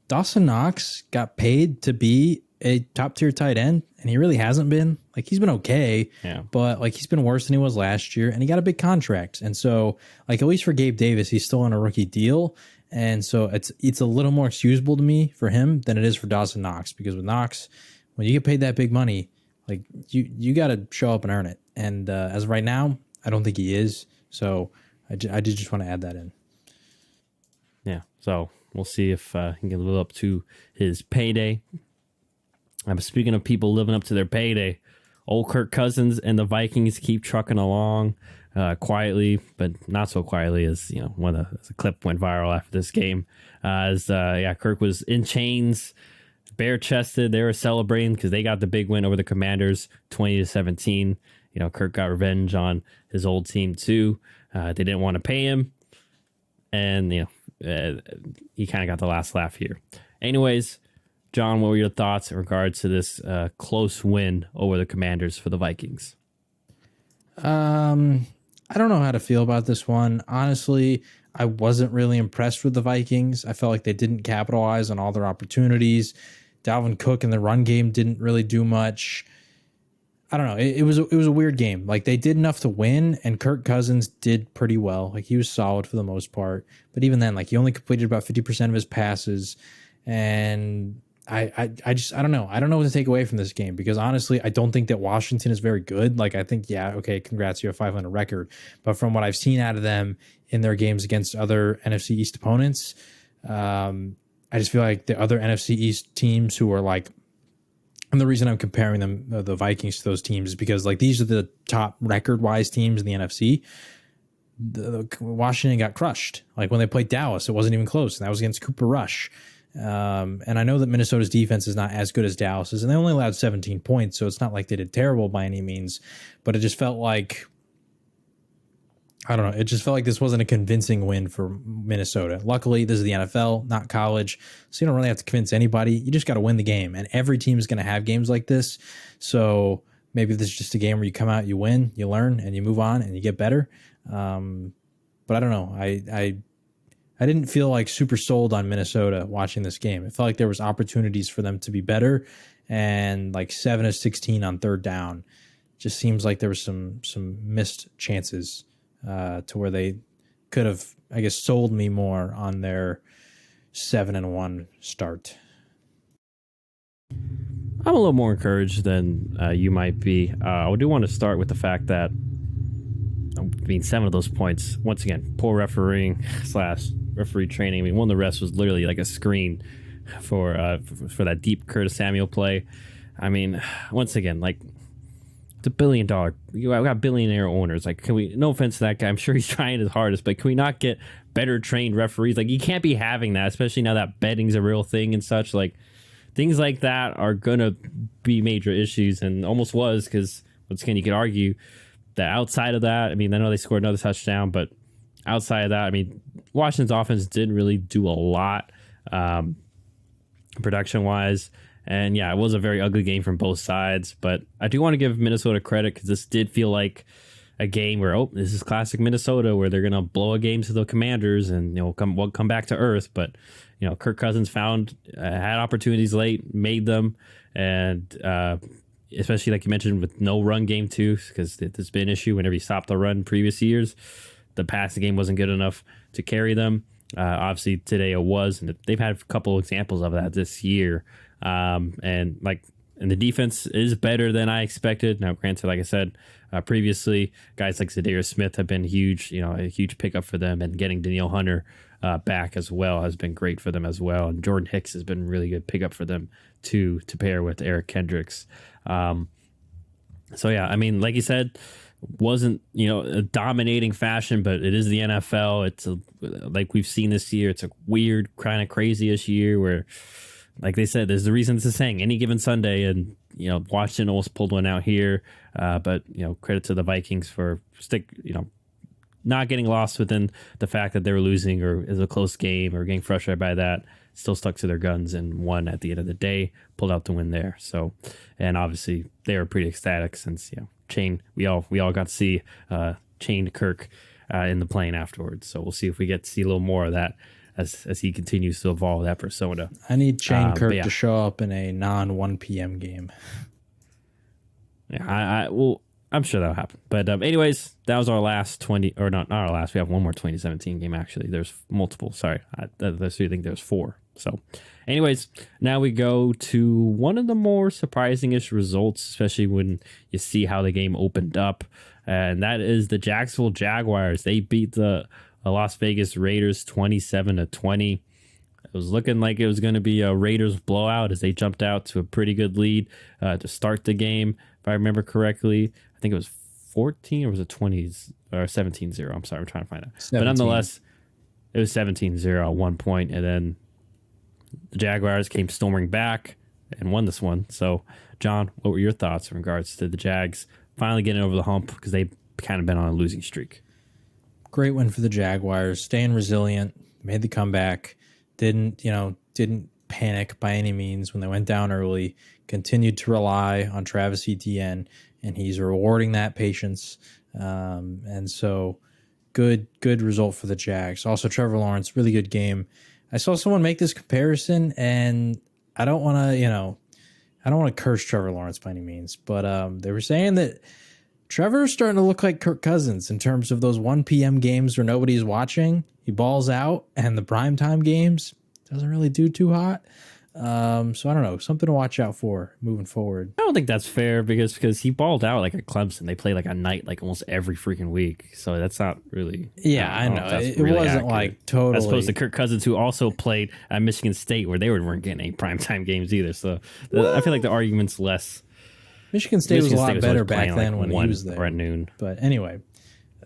Dawson Knox got paid to be a top tier tight end, and he really hasn't been. Like, he's been okay, but like, he's been worse than he was last year, and he got a big contract. And so, like, at least for Gabe Davis, he's still on a rookie deal. And so it's a little more excusable to me for him than it is for Dawson Knox, because with Knox, when you get paid that big money, like, you got to show up and earn it. And as of right now, I don't think he is. So I did just want to add that in. Yeah. So we'll see if he can live up to his payday. Speaking of people living up to their payday, old Kirk Cousins and the Vikings keep trucking along quietly, but not so quietly as the clip went viral after this game. Kirk was in chains, bare chested. They were celebrating because they got the big win over the Commanders, 20-17. Kirk got revenge on his old team too. They didn't want to pay him, and he kind of got the last laugh here. Anyways, John, what were your thoughts in regards to this close win over the Commanders for the Vikings? I don't know how to feel about this one. Honestly, I wasn't really impressed with the Vikings. I felt like they didn't capitalize on all their opportunities. Dalvin Cook in the run game didn't really do much. I don't know. It was a weird game. Like, they did enough to win, and Kirk Cousins did pretty well. Like, he was solid for the most part. But even then, like, he only completed about 50% of his passes, and I don't know. I don't know what to take away from this game, because honestly, I don't think that Washington is very good. Like, I think, yeah, okay, congrats, you have a 500 record. But from what I've seen out of them in their games against other NFC East opponents, I just feel like the other NFC East teams who are like, and the reason I'm comparing them, the Vikings, to those teams is because, like, these are the top record-wise teams in the NFC. The Washington got crushed. Like, when they played Dallas, it wasn't even close, and that was against Cooper Rush. And I know that Minnesota's defense is not as good as Dallas's, and they only allowed 17 points, so it's not like they did terrible by any means, but it just felt like, I don't know, it just felt like this wasn't a convincing win for Minnesota. Luckily, this is the NFL, not college, so you don't really have to convince anybody. You just got to win the game, and every team is going to have games like this, so maybe this is just a game where you come out, you win, you learn, and you move on, and you get better. But I don't know, I didn't feel like super sold on Minnesota watching this game. It felt like there was opportunities for them to be better, and like 7 of 16 on third down just seems like there was some missed chances to where they could have, I guess, sold me more on their 7-1 start. I'm a little more encouraged than you might be. I do want to start with the fact that, 7 of those points, once again, poor refereeing / referee training. I mean, one of the refs was literally like a screen for that deep Curtis Samuel play. I mean, once again, like, it's $1 billion. I got billionaire owners. Like, can we? No offense to that guy. I'm sure he's trying his hardest, but can we not get better trained referees? Like, you can't be having that, especially now that betting's a real thing and such. Like, things like that are gonna be major issues, and almost was, because once again, you could argue that outside of that, I mean, I know they scored another touchdown, but outside of that, I mean, Washington's offense didn't really do a lot production-wise. And yeah, it was a very ugly game from both sides. But I do want to give Minnesota credit, because this did feel like a game where, this is classic Minnesota, where they're going to blow a game to the Commanders and we'll come back to earth. But Kirk Cousins had opportunities late, made them, and especially like you mentioned with no run game too, because there's been an issue whenever you stop the run previous years. The passing game wasn't good enough to carry them. Obviously today it was, and they've had a couple examples of that this year. And the defense is better than I expected. Now, granted, like I said previously, guys like Zadarius Smith have been huge, a huge pickup for them, and getting Danielle Hunter back as well has been great for them as well. And Jordan Hicks has been a really good pickup for them too, to pair with Eric Kendricks. So yeah, I mean, like you said, wasn't a dominating fashion, but it is the NFL. It's like we've seen this year. It's a weird, kind of crazy-ish year where, like they said, there's the reason it's a saying, any given Sunday, and Washington almost pulled one out here. But credit to the Vikings for not getting lost within the fact that they were losing, or is a close game, or getting frustrated by that. Still stuck to their guns and won at the end of the day, pulled out the win there. So, and obviously they were pretty ecstatic since we all got to see chained Kirk in the plane afterwards. So we'll see if we get to see a little more of that as he continues to evolve that persona. I need chained Kirk to show up in a non 1 p.m. game. Yeah, I'm sure that'll happen. But anyways, that was our last 20, or not our last. We have one more 2017 game, actually. There's multiple. Sorry. I think there's 4. So anyways, now we go to one of the more surprising-ish results, especially when you see how the game opened up. And that is the Jacksonville Jaguars. They beat the Las Vegas Raiders 27-20. It was looking like it was going to be a Raiders blowout as they jumped out to a pretty good lead to start the game. If I remember correctly, I think it was 14 or was it 20s or 17-0. I'm sorry, I'm trying to find out. 17. But nonetheless, it was 17-0 at one point, and then the Jaguars came storming back and won this one. So, John, what were your thoughts in regards to the Jags finally getting over the hump because they've kind of been on a losing streak? Great win for the Jaguars, staying resilient, made the comeback, didn't panic by any means when they went down early, continued to rely on Travis Etienne, and he's rewarding that patience. And so good result for the Jags. Also, Trevor Lawrence, really good game. I saw someone make this comparison, and I don't want to curse Trevor Lawrence by any means, but they were saying that Trevor's starting to look like Kirk Cousins in terms of those 1 p.m. games where nobody's watching. He balls out, and the primetime games doesn't really do too hot. So I don't know, something to watch out for moving forward. I don't think that's fair because he balled out like at Clemson. They play like a night like almost every freaking week. So that's not really. Yeah, I know. It really wasn't accurate. Like totally. As opposed to Kirk Cousins, who also played at Michigan State, where they weren't getting any primetime games either. So I feel like the argument's less. Michigan State was a lot better back then when he was there. Or at noon. But anyway,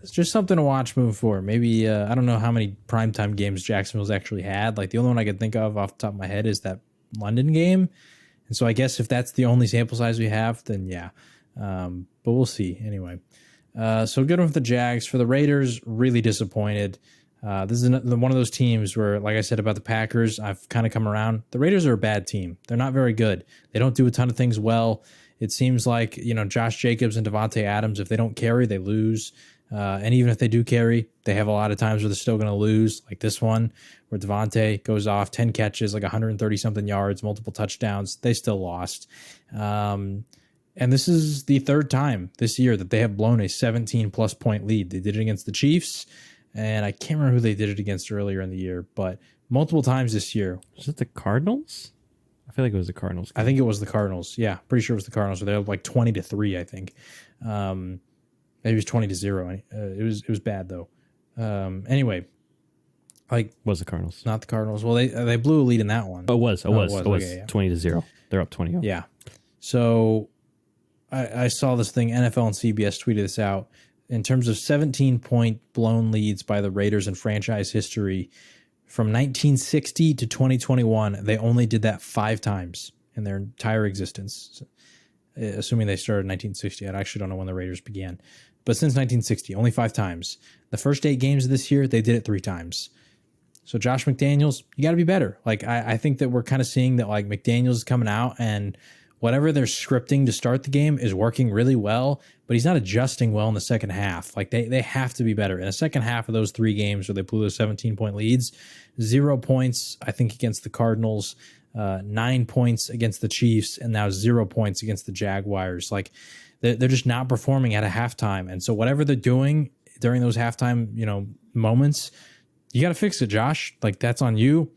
it's just something to watch moving forward. Maybe, I don't know how many primetime games Jacksonville's actually had. Like the only one I could think of off the top of my head is that London game. And so I guess if that's the only sample size we have, then yeah. But we'll see anyway. So good one for the Jags. For the Raiders, really disappointed. This is one of those teams where, like I said about the Packers, I've kind of come around. The Raiders are a bad team. They're not very good. They don't do a ton of things well. It seems like, Josh Jacobs and Devontae Adams, if they don't carry, they lose. And even if they do carry, they have a lot of times where they're still going to lose, like this one, where Devontae goes off 10 catches, like 130-something yards, multiple touchdowns. They still lost. And this is the third time this year that they have blown a 17-plus point lead. They did it against the Chiefs, and I can't remember who they did it against earlier in the year, but multiple times this year. Was it the Cardinals? I feel like it was the Cardinals. I think it was the Cardinals. Yeah, pretty sure it was the Cardinals. They were like 20-3, I think. Maybe it was 20-0. It was bad though. Anyway, like was the Cardinals? Not the Cardinals. Well, they blew a lead in that one. Oh, it was. Okay, yeah. 20-0. They're up 20. Yeah. So I saw this thing. NFL and CBS tweeted this out. In terms of 17-point blown leads by the Raiders in franchise history, from 1960 to 2021, they only did that 5 times in their entire existence. Assuming they started in 1960. I actually don't know when the Raiders began. But since 1960, only 5 times. The first 8 games of this year, they did it 3 times. So Josh McDaniels, you got to be better. Like I think that we're kind of seeing that like McDaniels is coming out and whatever they're scripting to start the game is working really well, but he's not adjusting well in the second half. Like they have to be better. In the second half of those 3 games where they blew those 17-point leads, 0 points, I think, against the Cardinals, 9 points against the Chiefs, and now 0 points against the Jaguars. Like they're just not performing at a halftime. And so whatever they're doing during those halftime, moments, you got to fix it, Josh. Like that's on you.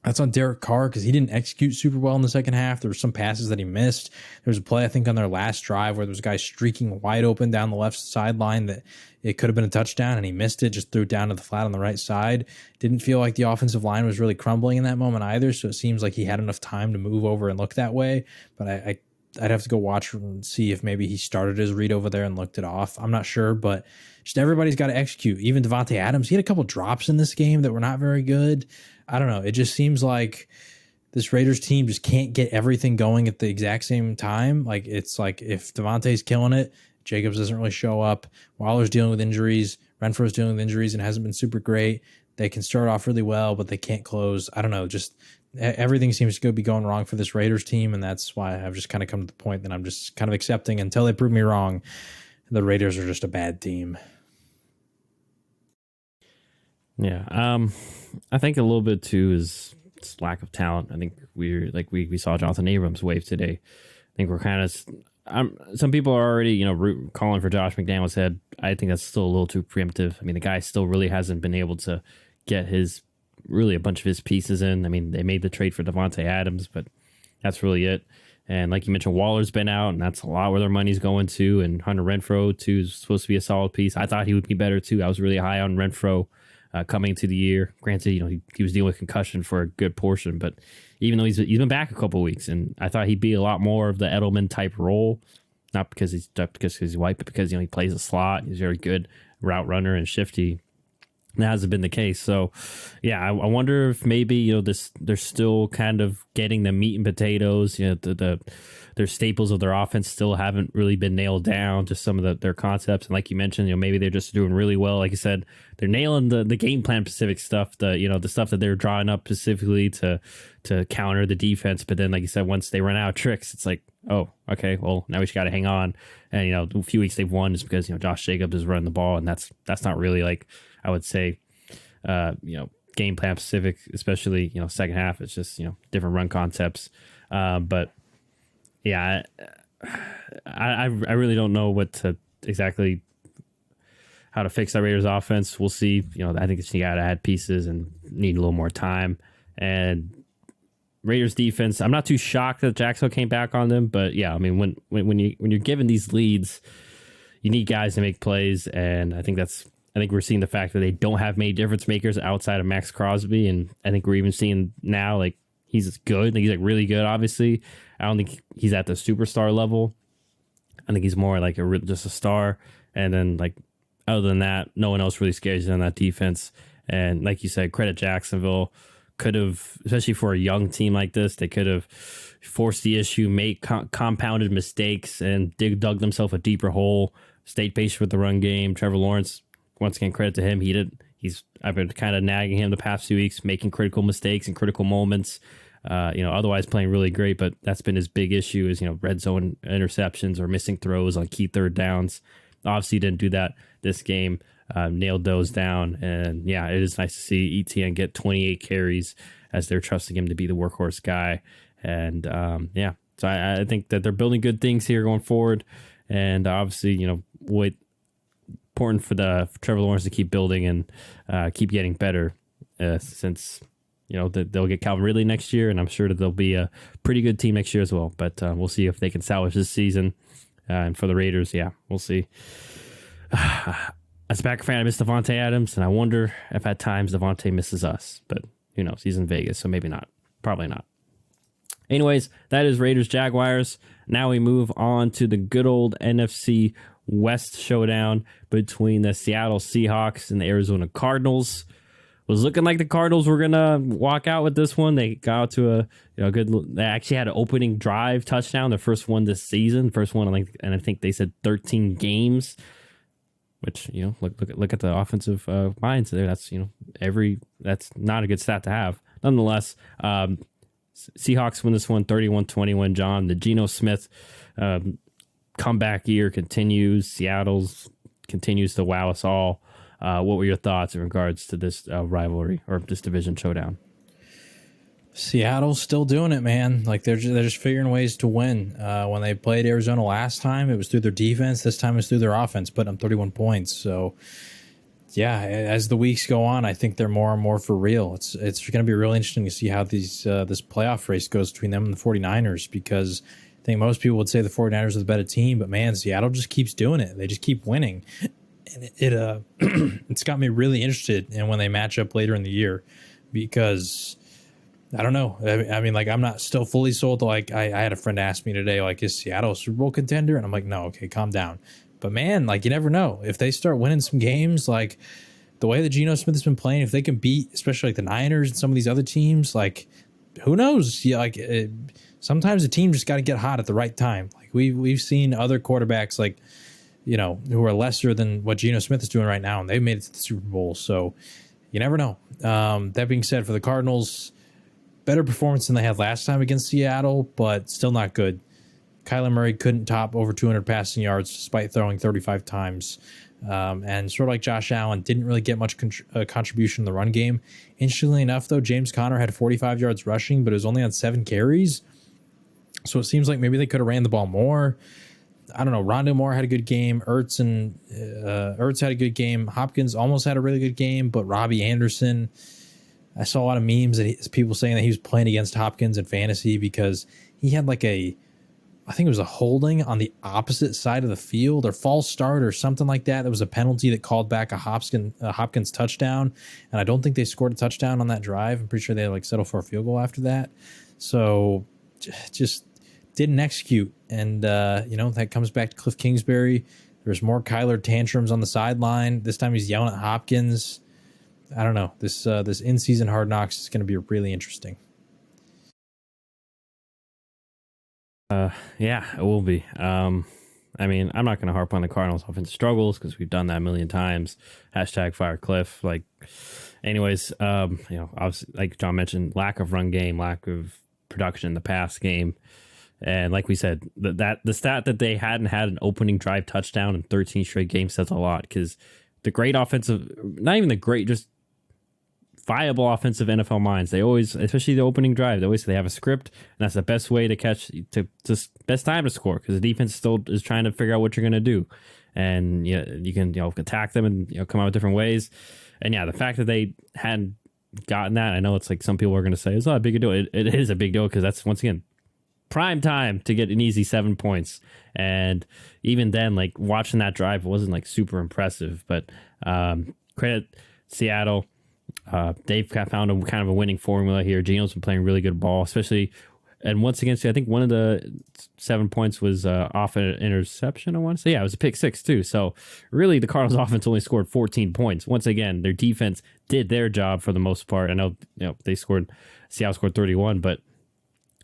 That's on Derek Carr because he didn't execute super well in the second half. There were some passes that he missed. There was a play, I think, on their last drive where there was a guy streaking wide open down the left sideline that it could have been a touchdown, and he missed it, just threw it down to the flat on the right side. Didn't feel like the offensive line was really crumbling in that moment either, so it seems like he had enough time to move over and look that way. But I'd have to go watch and see if maybe he started his read over there and looked it off. I'm not sure, but just everybody's got to execute. Even Devontae Adams, he had a couple drops in this game that were not very good. I don't know. It just seems like this Raiders team just can't get everything going at the exact same time. Like it's like if Devontae's killing it, Jacobs doesn't really show up. Waller's dealing with injuries. Renfro's dealing with injuries and hasn't been super great. They can start off really well, but they can't close. I don't know. Just everything seems to be going wrong for this Raiders team, and that's why I've just kind of come to the point that I'm just kind of accepting until they prove me wrong. The Raiders are just a bad team. Yeah, I think a little bit too is lack of talent. I think we saw Jonathan Abrams wave today. I think we're kind of some people are already calling for Josh McDaniels' head. I think that's still a little too preemptive. I mean, the guy still really hasn't been able to get a bunch of his pieces in. I mean, they made the trade for Devontae Adams, but that's really it. And like you mentioned, Waller's been out, and that's a lot where their money's going to. And Hunter Renfrow too is supposed to be a solid piece. I thought he would be better too. I was really high on Renfrow coming into the year. Granted, he was dealing with concussion for a good portion, but even though he's been back a couple of weeks, and I thought he'd be a lot more of the Edelman type role, not because he's white, but because he plays a slot. He's a very good route runner and shifty. That hasn't been the case. So, yeah, I wonder if maybe they're still kind of getting the meat and potatoes. Their staples of their offense still haven't really been nailed down. Just some of their concepts, and like you mentioned, maybe they're just doing really well. Like you said, they're nailing the game plan specific stuff. The stuff that they're drawing up specifically to counter the defense. But then, like you said, once they run out of tricks, it's like, oh, okay, well now we just got to hang on. And the few weeks they've won is because Josh Jacobs is running the ball, and that's not really like, I would say, game plan specific, especially, second half. It's just, different run concepts. But yeah, I really don't know exactly how to fix that Raiders offense. We'll see. I think you got to add pieces and need a little more time. And Raiders defense, I'm not too shocked that Jacksonville came back on them, but yeah, I mean, when you're given these leads, you need guys to make plays, and I think we're seeing the fact that they don't have many difference makers outside of Max Crosby, and I think we're even seeing now, like, he's good. Like, he's like really good. Obviously, I don't think he's at the superstar level. I think he's more like just a star, and then like other than that, no one else really scares you on that defense. And like you said, credit Jacksonville. Could have, especially for a young team like this, they could have forced the issue, made compounded mistakes, and dug themselves a deeper hole. Stayed patient with the run game. Trevor Lawrence, once again, credit to him. I've been kind of nagging him the past few weeks, making critical mistakes and critical moments. Otherwise playing really great, but that's been his big issue is, red zone interceptions or missing throws on key third downs. Obviously didn't do that this game. Nailed those down, and yeah, it is nice to see ETN get 28 carries as they're trusting him to be the workhorse guy. And so I think that they're building good things here going forward, and obviously, important for Trevor Lawrence to keep building and keep getting better, since they'll get Calvin Ridley next year, and I'm sure that they'll be a pretty good team next year as well. But we'll see if they can salvage this season. And for the Raiders, yeah, we'll see. As a Packer fan, I miss Davante Adams, and I wonder if at times Davante misses us. But who knows? He's in Vegas, so maybe not. Probably not. Anyways, that is Raiders Jaguars. Now we move on to the good old NFC West showdown between the Seattle Seahawks and the Arizona Cardinals. Was looking like the Cardinals were gonna walk out with this one. They got out to a good. They actually had an opening drive touchdown, the first one this season, first one, and I think they said 13 games. Which, look at the offensive minds there. That's that's not a good stat to have. Nonetheless, Seahawks win this one 31-21. John, the Geno Smith comeback year continues. Seattle's continues to wow us all. What were your thoughts in regards to this rivalry or this division showdown? Seattle's still doing it, man. Like they're just figuring ways to win. When they played Arizona last time, it was through their defense. This time it's through their offense, putting up 31 points. So, yeah, as the weeks go on, I think they're more and more for real. It's going to be really interesting to see how this playoff race goes between them and the 49ers, because I think most people would say the 49ers are the better team, but man, Seattle just keeps doing it. They just keep winning. And it's got me really interested in when they match up later in the year, because I don't know. I mean, like, I'm not still fully sold. Like, I had a friend ask me today, like, is Seattle a Super Bowl contender? And I'm like, no, okay, calm down. But man, like, you never know. If they start winning some games, like the way that Geno Smith has been playing, if they can beat, especially like the Niners and some of these other teams, like, who knows? Yeah, like sometimes a team just got to get hot at the right time. Like we've seen other quarterbacks, like, who are lesser than what Geno Smith is doing right now, and they've made it to the Super Bowl. So you never know. That being said, for the Cardinals, better performance than they had last time against Seattle, but still not good. Kyler Murray couldn't top over 200 passing yards despite throwing 35 times. And sort of like Josh Allen, didn't really get much contribution in the run game. Interestingly enough, though, James Conner had 45 yards rushing, but it was only on 7 carries. So it seems like maybe they could have ran the ball more. I don't know. Rondale Moore had a good game. Ertz had a good game. Hopkins almost had a really good game, but Robbie Anderson, I saw a lot of memes that people saying that he was playing against Hopkins in fantasy because he had like a I think it was a holding on the opposite side of the field or false start or something like that. That was a penalty that called back a Hopkins touchdown. And I don't think they scored a touchdown on that drive. I'm pretty sure they like settled for a field goal after that. So just didn't execute. And, that comes back to Cliff Kingsbury. There's more Kyler tantrums on the sideline. This time he's yelling at Hopkins. I don't know. This in-season Hard Knocks is going to be really interesting. Yeah, it will be. I mean, I'm not going to harp on the Cardinals' offensive struggles because we've done that a million times. Hashtag fire Cliff. Anyways, obviously, like John mentioned, lack of run game, lack of production in the pass game. And like we said, the stat that they hadn't had an opening drive touchdown in 13 straight games says a lot, because the great offensive, not even the great, just viable offensive NFL minds, they always, especially the opening drive, they always say they have a script, and that's the best way to catch, to just best time to score, because the defense still is trying to figure out what you're going to do. And you can attack them and come out with different ways. And the fact that they hadn't gotten that, I know it's like some people are going to say it's not a big deal. It is a big deal, because that's, once again, prime time to get an easy 7 points. And even then, like, watching that drive wasn't like super impressive, but credit Seattle. They've found a kind of a winning formula here. Geno's been playing really good ball, especially, and once again, I think one of the 7 points was off an interception, I want to say. Yeah, it was a pick six too. So really, the Cardinals offense only scored 14 points. Once again, their defense did their job for the most part. I know, Seattle scored 31, but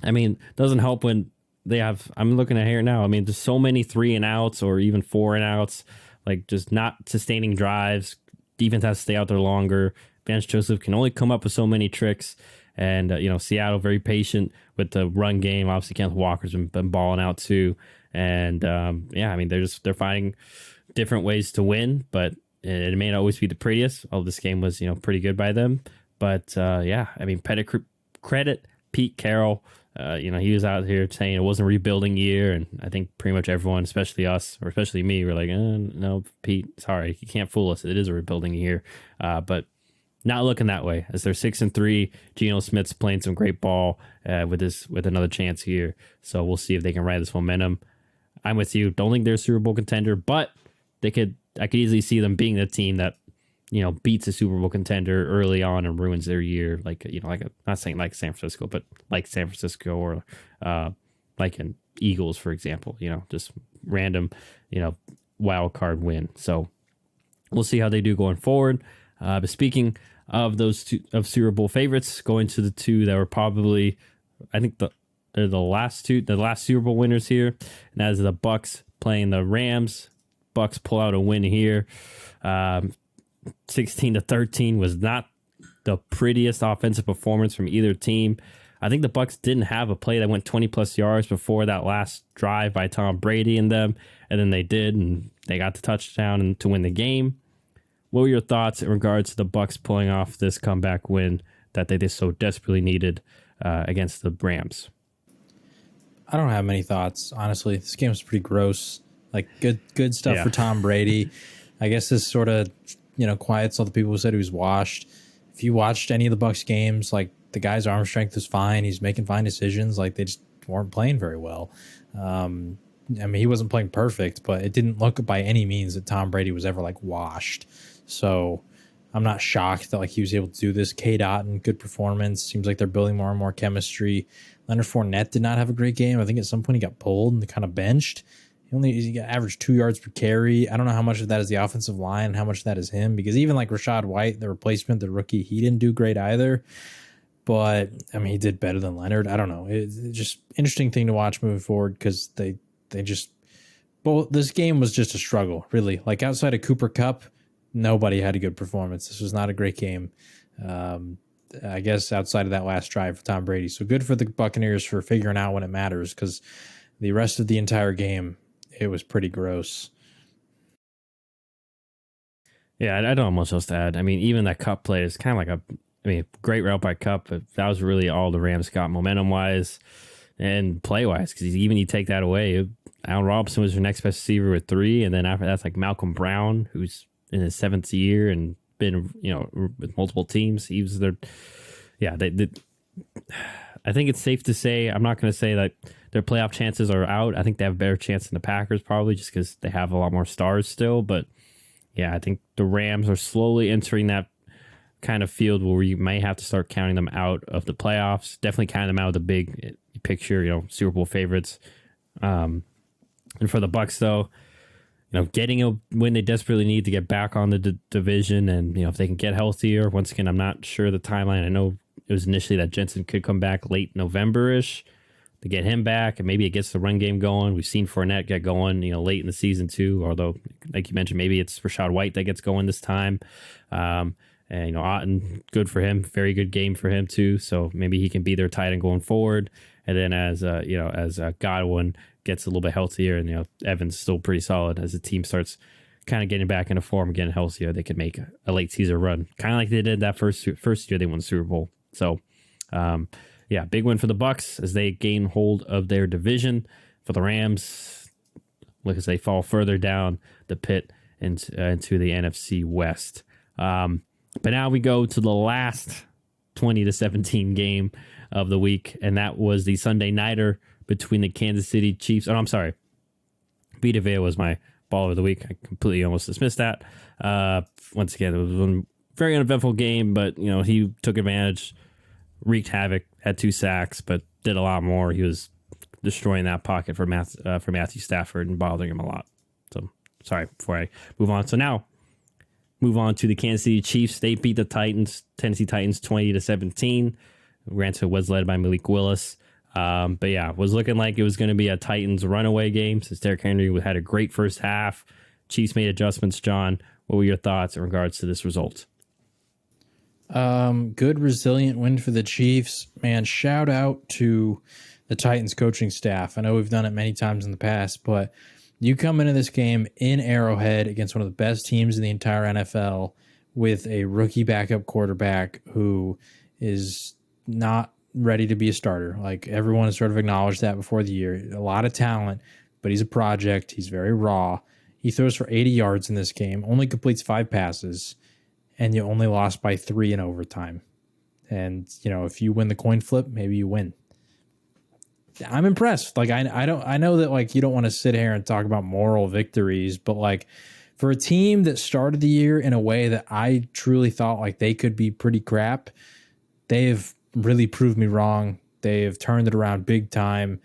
I mean, doesn't help when they have, I'm looking at here now, I mean, there's so many 3 and outs or even 4 and outs, like just not sustaining drives. Defense has to stay out there longer. Vance Joseph can only come up with so many tricks. And, Seattle very patient with the run game. Obviously, Kenneth Walker's been balling out too. And, they're finding different ways to win, but it may not always be the prettiest. Oh, this game was, pretty good by them. But, credit Pete Carroll. He was out here saying it wasn't a rebuilding year, and I think pretty much everyone, especially us, or especially me, were like, no, Pete, sorry, you can't fool us. It is a rebuilding year, but not looking that way, as they're 6-3. Geno Smith's playing some great ball with another chance here, so we'll see if they can ride this momentum. I'm with you. Don't think they're a Super Bowl contender, but I could easily see them being the team that beats a Super Bowl contender early on and ruins their year. Not saying like San Francisco, but like San Francisco, or like an Eagles, for example, just random, wild card win. So we'll see how they do going forward. But speaking of those two of Super Bowl favorites, going to the two that were probably, I think they're the last Super Bowl winners here. And that is the Bucs playing the Rams. Bucs pull out a win here. 16-13 was not the prettiest offensive performance from either team. I think the Bucs didn't have a play that went 20 plus yards before that last drive by Tom Brady and them, and then they did, and they got the touchdown and to win the game. What were your thoughts in regards to the Bucs pulling off this comeback win that they so desperately needed against the Rams? I don't have many thoughts, honestly. This game was pretty gross. Like, good stuff for Tom Brady. I guess this sort of quiets all the people who said he was washed. If you watched any of the Bucs games, like, the guy's arm strength is fine. He's making fine decisions. Like, they just weren't playing very well. He wasn't playing perfect, but it didn't look by any means that Tom Brady was ever like washed. So I'm not shocked that he was able to do this. K. Dotton, good performance. Seems like they're building more and more chemistry. Leonard Fournette did not have a great game. I think at some point he got pulled and kind of benched. He got averaged 2 yards per carry. I don't know how much of that is the offensive line and how much of that is him, because even like Rachaad White, the replacement, the rookie, he didn't do great either. But he did better than Leonard. I don't know. It's just interesting thing to watch moving forward, because they just, this game was just a struggle, really. Like, outside of Cooper Kupp, nobody had a good performance. This was not a great game. I guess outside of that last drive for Tom Brady. So good for the Buccaneers for figuring out when it matters, because the rest of the entire game, it was pretty gross. Yeah, I don't have much else to add. Even that Kupp play is kind of like great route by Kupp, but that was really all the Rams got momentum-wise and play-wise, because even you take that away, Allen Robinson was your next best receiver with 3, and then after that's like Malcolm Brown, who's in his 7th year and been, with multiple teams. He was I think it's safe to say, I'm not going to say that their playoff chances are out. I think they have a better chance than the Packers probably just because they have a lot more stars still. But yeah, I think the Rams are slowly entering that kind of field where you may have to start counting them out of the playoffs. Definitely counting them out of the big picture, Super Bowl favorites. And for the Bucs, though, getting a win they desperately need to get back on the division, and if they can get healthier. Once again, I'm not sure the timeline. I know it was initially that Jensen could come back late November-ish to get him back, and maybe it gets the run game going. We've seen Fournette get going, late in the season too. Although, like you mentioned, maybe it's Rachaad White that gets going this time. And Otton, good for him, very good game for him too. So maybe he can be their tight end going forward. And then as Godwin gets a little bit healthier, and Evans still pretty solid as the team starts kind of getting back into form, getting healthier, they could make a late season run, kind of like they did that first year they won the Super Bowl. So, big win for the Bucs as they gain hold of their division. For the Rams, look as they fall further down the pit into the NFC West. But now we go to the last 20-17 game of the week, and that was the Sunday nighter between the Kansas City Chiefs. Oh, I'm sorry. Vita Vea was my ball of the week. I completely almost dismissed that. Once again, it was a very uneventful game, but he took advantage, wreaked havoc, had 2 sacks, but did a lot more. He was destroying that pocket for Matthew Stafford and bothering him a lot. So sorry before I move on. So now move on to the Kansas City Chiefs. They beat the Tennessee Titans 20-17. Granted, was led by Malik Willis. But yeah, was looking like it was going to be a Titans runaway game since Derrick Henry had a great first half. Chiefs made adjustments. John, what were your thoughts in regards to this result? Good, resilient win for the Chiefs. Man, shout out to the Titans coaching staff. I know we've done it many times in the past, but you come into this game in Arrowhead against one of the best teams in the entire NFL with a rookie backup quarterback who is not ready to be a starter. Like, everyone has sort of acknowledged that before the year. A lot of talent, but he's a project. He's very raw. He throws for 80 yards in this game, only completes 5 passes, and you only lost by 3 in overtime. And, if you win the coin flip, maybe you win. I'm impressed. Like, I know that, like, you don't want to sit here and talk about moral victories, but, like, for a team that started the year in a way that I truly thought like they could be pretty crap, they've really proved me wrong. They've turned it around big time.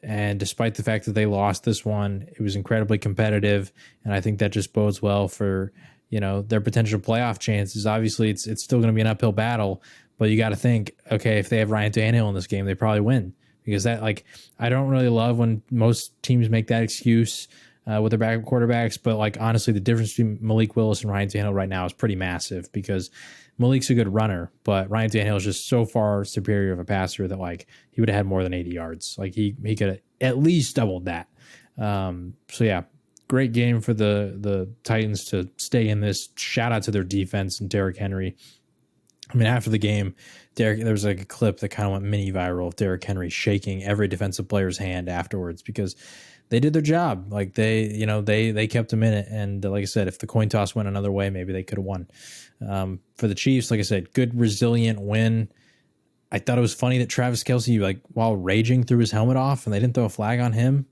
And despite the fact that they lost this one, it was incredibly competitive. And I think that just bodes well for, their potential playoff chances. Obviously, it's still going to be an uphill battle, but you got to think, okay, if they have Ryan Tannehill in this game, they probably win. Because that, like, I don't really love when most teams make that excuse with their backup quarterbacks. But, like, honestly, the difference between Malik Willis and Ryan Tannehill right now is pretty massive because Malik's a good runner, but Ryan Tannehill is just so far superior of a passer that, like, he would have had more than 80 yards. Like, he could have at least doubled that. So, yeah, great game for the Titans to stay in this. Shout out to their defense and Derrick Henry. I mean, after the game, there was like a clip that kind of went mini viral of Derrick Henry shaking every defensive player's hand afterwards because they did their job. Like, they kept him in it. And like I said, if the coin toss went another way, maybe they could have won. For the Chiefs, like I said, good, resilient win. I thought it was funny that Travis Kelce, like, while raging, threw his helmet off and they didn't throw a flag on him.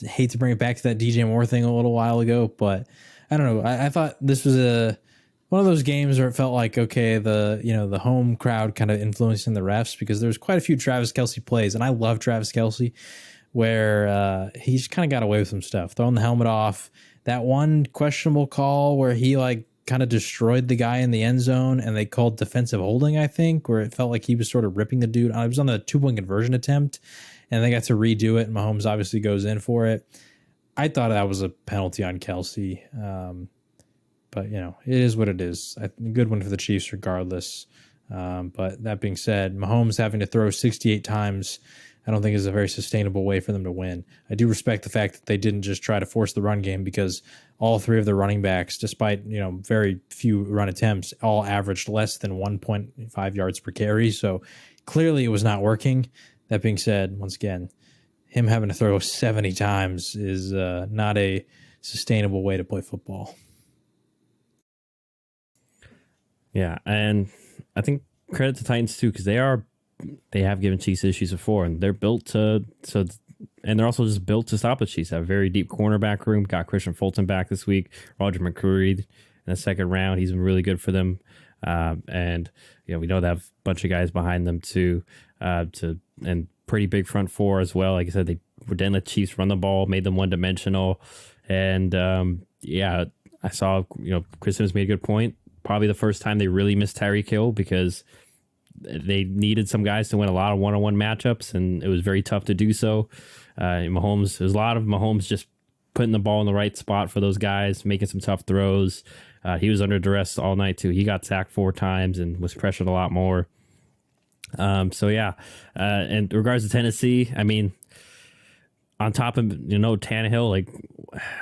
I hate to bring it back to that DJ Moore thing a little while ago, but I don't know. I thought this was one of those games where it felt like, okay, the home crowd kind of influencing the refs, because there's quite a few Travis Kelce plays, and I love Travis Kelce, where he's kind of got away with some stuff, throwing the helmet off. That one questionable call where he, like, kind of destroyed the guy in the end zone and they called defensive holding, I think, where it felt like he was sort of ripping the dude. It was on the 2-point conversion attempt, and they got to redo it, and Mahomes obviously goes in for it. I thought that was a penalty on Kelce. But, it is what it is. A good one for the Chiefs regardless. But that being said, Mahomes having to throw 68 times, I don't think is a very sustainable way for them to win. I do respect the fact that they didn't just try to force the run game, because all 3 of their running backs, despite, very few run attempts, all averaged less than 1.5 yards per carry. So clearly it was not working. That being said, once again, him having to throw 70 times is not a sustainable way to play football. Yeah, and I think credit to Titans too, because they have given Chiefs issues before, and they're built to and they're also just built to stop the Chiefs. They have a very deep cornerback room. Got Christian Fulton back this week. Roger McCreary in the second round. He's been really good for them. And we know they have a bunch of guys behind them too. And pretty big front four as well. Like I said, they didn't let Chiefs run the ball, made them one dimensional. And I saw Chris Sims made a good point. Probably the first time they really missed Tyreek Hill because they needed some guys to win a lot of one-on-one matchups, and it was very tough to do so. Mahomes, there's a lot of Mahomes just putting the ball in the right spot for those guys, making some tough throws. He was under duress all night too. He got sacked 4 times and was pressured a lot more. And in regards to Tennessee, I mean, on top of Tannehill, like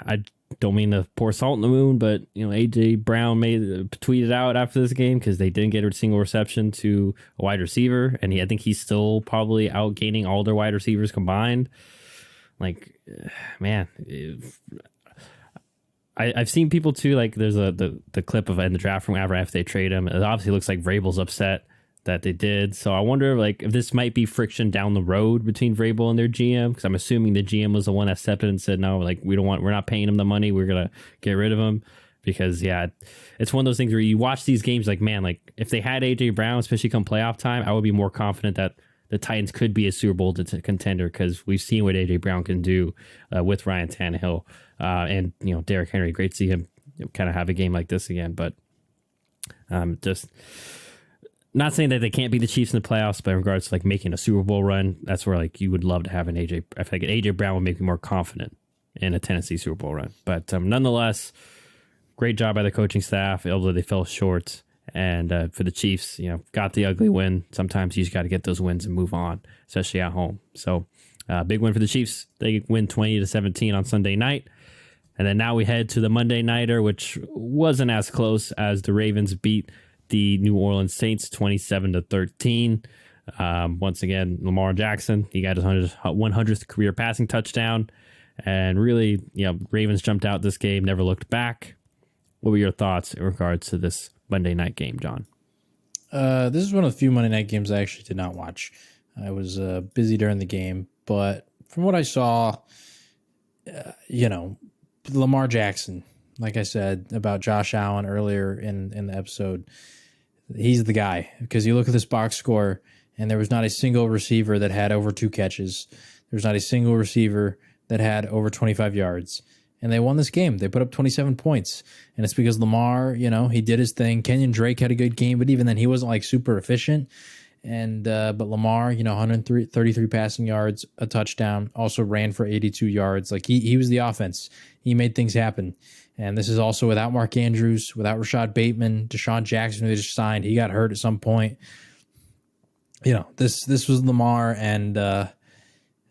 I don't mean to pour salt in the wound, but AJ Brown tweeted out after this game because they didn't get a single reception to a wide receiver, and I think he's still probably out gaining all their wide receivers combined. Like, man, I've seen people too. Like, there's the clip of in the draft room after they trade him. It obviously looks like Vrabel's upset that they did. So I wonder if this might be friction down the road between Vrabel and their GM, because I'm assuming the GM was the one that stepped in and said, no, like we're not paying him the money. We're going to get rid of him. Because it's one of those things where you watch these games like, man, like if they had AJ Brown, especially come playoff time, I would be more confident that the Titans could be a Super Bowl contender, because we've seen what AJ Brown can do with Ryan Tannehill and Derrick Henry. Great to see him kind of have a game like this again, but just not saying that they can't beat the Chiefs in the playoffs, but in regards to like making a Super Bowl run, that's where like you would love to have an AJ. I feel like an AJ Brown would make me more confident in a Tennessee Super Bowl run. But nonetheless, great job by the coaching staff, although they fell short. And for the Chiefs, got the ugly win. Sometimes you just got to get those wins and move on, especially at home. So big win for the Chiefs. They win 20-17 on Sunday night. And then now we head to the Monday nighter, which wasn't as close as the Ravens beat the New Orleans Saints 27-13. Once again, Lamar Jackson, he got his 100th career passing touchdown. And really, Ravens jumped out this game, never looked back. What were your thoughts in regards to this Monday night game, John? This is one of the few Monday night games I actually did not watch. I was busy during the game, but from what I saw, Lamar Jackson, like I said about Josh Allen earlier in the episode, he's the guy, because you look at this box score and there was not a single receiver that had over 2 catches. There was not a single receiver that had over 25 yards. And they won this game. They put up 27 points. And it's because Lamar, he did his thing. Kenyon Drake had a good game, but even then he wasn't like super efficient. And but Lamar, 133 passing yards, a touchdown, also ran for 82 yards. Like he was the offense. He made things happen. And this is also without Mark Andrews, without Rashad Bateman, Deshaun Jackson, who they just signed. He got hurt at some point. This was Lamar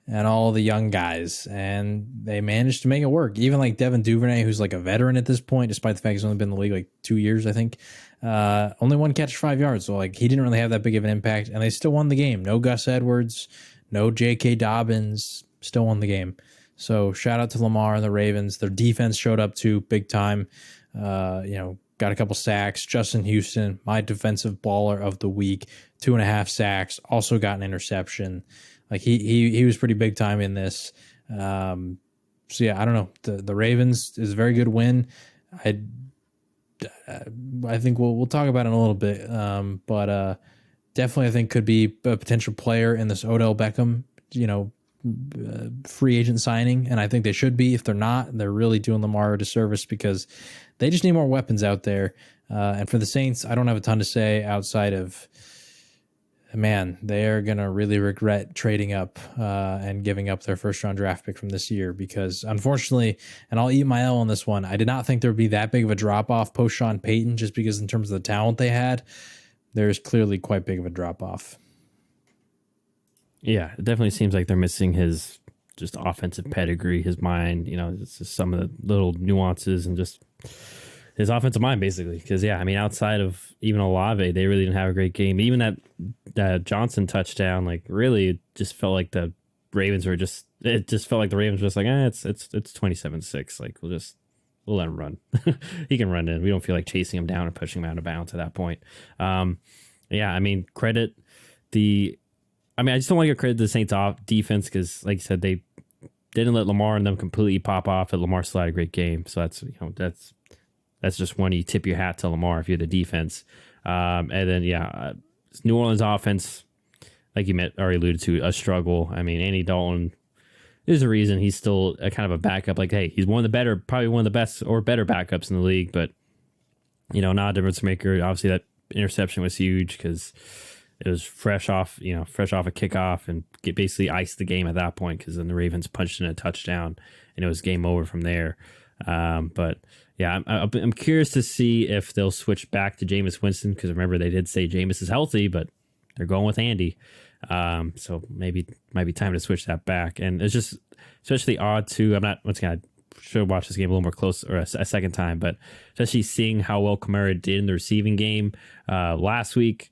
and all the young guys, and they managed to make it work. Even like Devin Duvernay, who's like a veteran at this point, despite the fact he's only been in the league like 2 years, I think. Only 1 catch, 5 yards. So like he didn't really have that big of an impact, and they still won the game. No Gus Edwards, no J.K. Dobbins, still won the game. So shout out to Lamar and the Ravens. Their defense showed up too, big time. Got a couple sacks. Justin Houston, my defensive baller of the week, 2.5 sacks. Also got an interception. Like he was pretty big time in this. So yeah, I don't know. The Ravens is a very good win. I think we'll talk about it in a little bit. But definitely I think could be a potential player in this Odell Beckham, free agent signing. And I think they should be. If they're not, they're really doing Lamar a disservice, because they just need more weapons out there. And for the Saints, I don't have a ton to say outside of, man, they are going to really regret trading up and giving up their first-round draft pick from this year, because unfortunately, and I'll eat my L on this one, I did not think there would be that big of a drop-off post Sean Payton, just because in terms of the talent they had, there's clearly quite big of a drop-off. Yeah, it definitely seems like they're missing his just offensive pedigree, his mind, it's just some of the little nuances and just his offensive mind, basically. Because, outside of even Olave, they really didn't have a great game. Even that Johnson touchdown, like, really, it just felt like the Ravens were just like, it's 27-6. Like, we'll let him run. He can run in. We don't feel like chasing him down and pushing him out of bounds at that point. credit I just don't want to give credit to the Saints off defense, because, like you said, they didn't let Lamar and them completely pop off. And Lamar still had a great game. So that's just when you tip your hat to Lamar if you're the defense. And then New Orleans offense, like you already alluded to, a struggle. I mean, Andy Dalton. There's a reason he's still a kind of a backup. Like, hey, he's probably one of the best or better backups in the league, but not a difference maker. Obviously, that interception was huge because it was fresh off a kickoff and basically iced the game at that point because then the Ravens punched in a touchdown and it was game over from there. But yeah, I'm curious to see if they'll switch back to Jameis Winston because remember they did say Jameis is healthy, but they're going with Andy. So maybe might be time to switch that back. And it's just especially odd too. Once again, I should watch this game a little more close or a second time, but especially seeing how well Kamara did in the receiving game last week.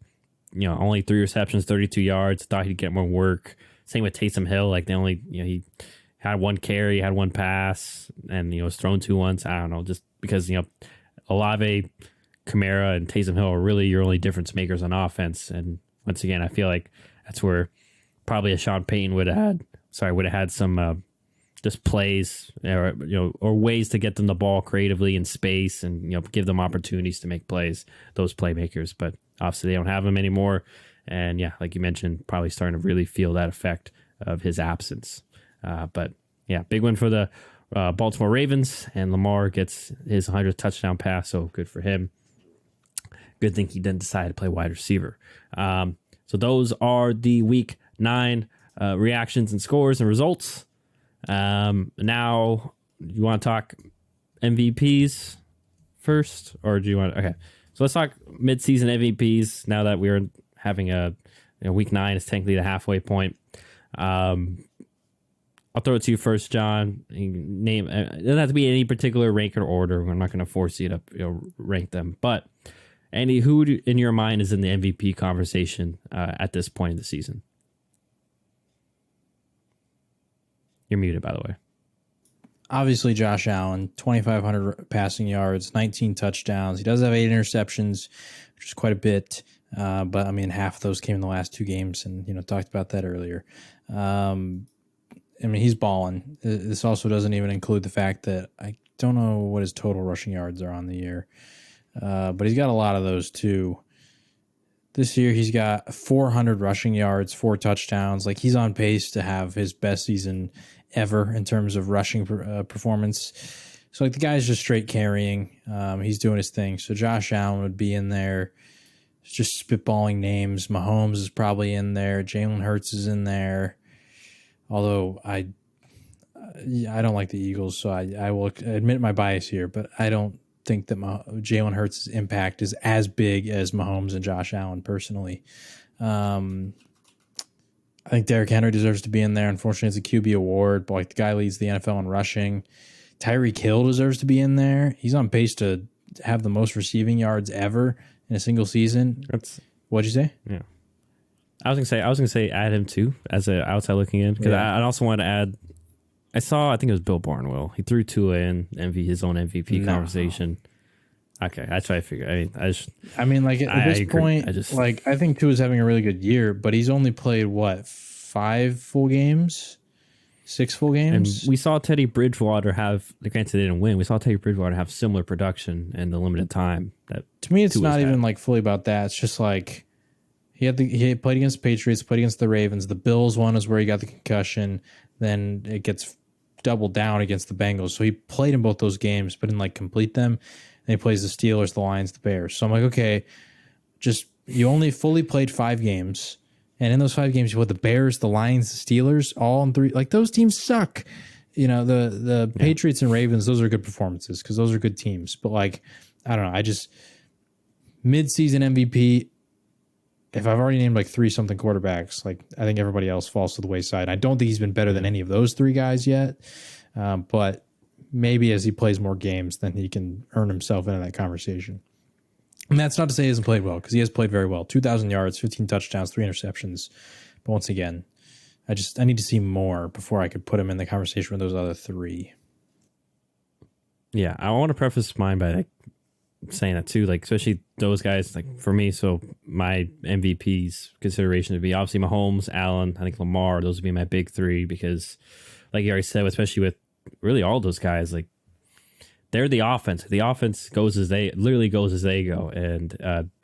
Only 3 receptions, 32 yards. Thought he'd get more work. Same with Taysom Hill. Like they only, he had 1 carry, had 1 pass, and was thrown 2 once. I don't know, just because Olave, Kamara, and Taysom Hill are really your only difference makers on offense. And once again, I feel like that's where probably a Sean Payton would have had some just plays or ways to get them the ball creatively in space and give them opportunities to make plays. Those playmakers, but obviously they don't have them anymore. And yeah, like you mentioned, probably starting to really feel that effect of his absence. But yeah, big win for the Baltimore Ravens, and Lamar gets his 100th touchdown pass. So good for him. Good thing he didn't decide to play wide receiver. So those are the Week 9 reactions and scores and results. Now, you want to talk MVPs first, or do you want? Okay, so let's talk midseason MVPs. Now that we're having Week 9 is technically the halfway point. I'll throw it to you first, John. Name. It doesn't have to be any particular rank or order. I'm not going to force you to rank them, but. Andy, who in your mind is in the MVP conversation at this point in the season? You're muted, by the way. Obviously, Josh Allen, 2,500 passing yards, 19 touchdowns. He does have 8 interceptions, which is quite a bit. But, I mean, half of those came in the last 2 games, and, talked about that earlier. I mean, he's balling. This also doesn't even include the fact that I don't know what his total rushing yards are on the year. But he's got a lot of those too. This year he's got 400 rushing yards, 4 touchdowns. Like he's on pace to have his best season ever in terms of rushing performance. So like the guy's just straight carrying. He's doing his thing. So Josh Allen would be in there, just spitballing names. Mahomes is probably in there. Jalen Hurts is in there. Although I don't like the Eagles, so I will admit my bias here, but I don't think that Jalen Hurts' impact is as big as Mahomes and Josh Allen personally. I think Derrick Henry deserves to be in there. Unfortunately, it's a QB award, but like the guy leads the NFL in rushing. Tyreek Hill deserves to be in there. He's on pace to have the most receiving yards ever in a single season. What'd you say? Yeah, I was gonna say add him too as an outside looking in because I also wanted to add. I think it was Bill Barnwell. He threw Tua in his own MVP conversation. Okay, that's what I figured. I mean, like at this point, I think Tua's having a really good year, but he's only played 5 full games, 6 full games. And we saw Teddy Bridgewater have. Granted, they didn't win. We saw Teddy Bridgewater have similar production in the limited time. That to me, it's not even like fully about that. It's just like he played against the Patriots, played against the Ravens. The Bills one is where he got the concussion. Then it gets doubled down against the Bengals. So he played in both those games, but didn't complete them. And he plays the Steelers, the Lions, the Bears. So I'm like, okay, you only fully played 5 games. And in those 5 games, you put the Bears, the Lions, the Steelers, all in 3. Like those teams suck. The Patriots and Ravens, those are good performances because those are good teams. But I don't know. Mid-season MVP, if I've already named 3 something quarterbacks, I think everybody else falls to the wayside. I don't think he's been better than any of those 3 guys yet. But maybe as he plays more games, then he can earn himself into that conversation. And that's not to say he hasn't played well, because he has played very well. 2,000 yards, 15 touchdowns, 3 interceptions. But once again, I need to see more before I could put him in the conversation with those other 3. Yeah, I want to preface mine by saying that too, especially those guys, for me. So my MVP's consideration would be obviously Mahomes, Allen, I think Lamar. Those would be my big 3 because like you already said, especially with really all those guys, like they're the offense. The offense goes as they literally goes as they go, and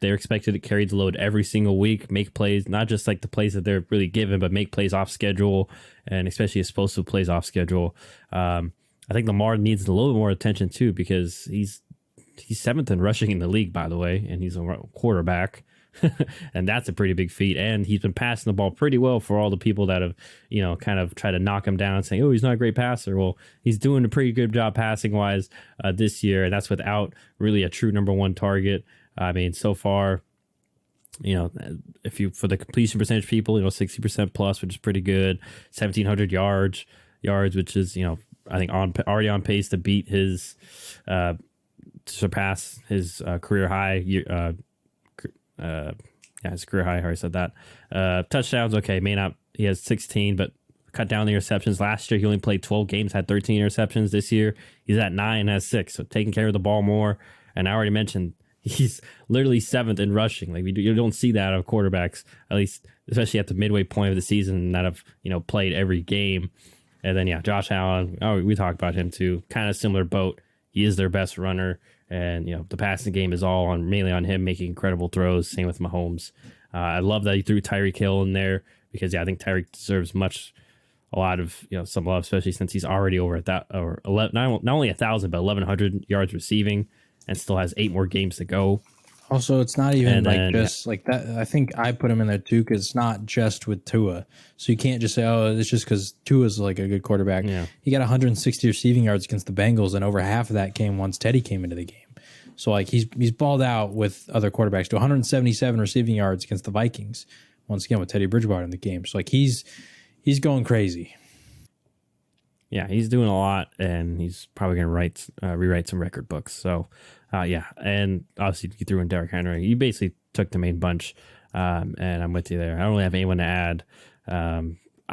they're expected to carry the load every single week, make plays, not just like the plays that they're really given, but make plays off schedule, and especially explosive plays off schedule. I think Lamar needs a little bit more attention too, because he's seventh in rushing in the league, by the way, and he's a quarterback. And that's a pretty big feat. And he's been passing the ball pretty well for all the people that have, kind of tried to knock him down, saying, oh, he's not a great passer. Well, he's doing a pretty good job passing wise this year. And that's without really a true number one target. I mean, so far, if you, for the completion percentage people, 60% plus, which is pretty good, 1,700 yards, which is, I think already on pace to beat his, to surpass his career high, his career high. I already said that. Touchdowns, okay, he has 16, but cut down the interceptions. Last year, he only played 12 games, had 13 interceptions. This year, he's at 9, has 6, so taking care of the ball more. And I already mentioned he's literally 7th in rushing. Like you don't see that out of quarterbacks, at least especially at the midway point of the season, that have played every game. And then Josh Allen. Oh, we talked about him too. Kind of similar boat. He is their best runner. And, the passing game is all mainly on him making incredible throws. Same with Mahomes. I love that he threw Tyreek Hill in there because, I think Tyreek deserves a lot of, some love, especially since he's already over at that, or 11, not only 1,000, but 1,100 yards receiving and still has 8 more games to go. Also, it's not even like that. I think I put him in there too because it's not just with Tua. So you can't just say, oh, it's just because Tua's like a good quarterback. Yeah. He got 160 receiving yards against the Bengals, and over half of that came once Teddy came into the game. So like he's balled out with other quarterbacks to 177 receiving yards against the Vikings. Once again with Teddy Bridgewater in the game. So like he's going crazy. Yeah, he's doing a lot, and he's probably going to rewrite some record books. So, and obviously you threw in Derrick Henry. You basically took the main bunch, and I'm with you there. I don't really have anyone to add. I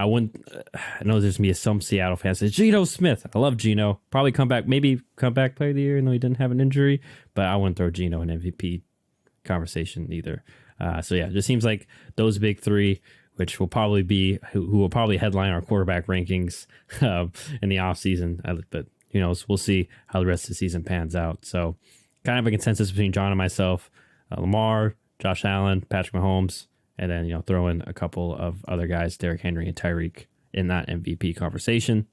know there's going to be some Seattle fans say, Geno Smith. I love Geno. Probably come back player of the year, even though he didn't have an injury. But I wouldn't throw Geno in MVP conversation either. It just seems like those big three, which will probably be who will probably headline our quarterback rankings in the offseason. But who knows? We'll see how the rest of the season pans out. So kind of a consensus between John and myself, Lamar, Josh Allen, Patrick Mahomes, and then, throw in a couple of other guys, Derrick Henry and Tyreek, in that MVP conversation.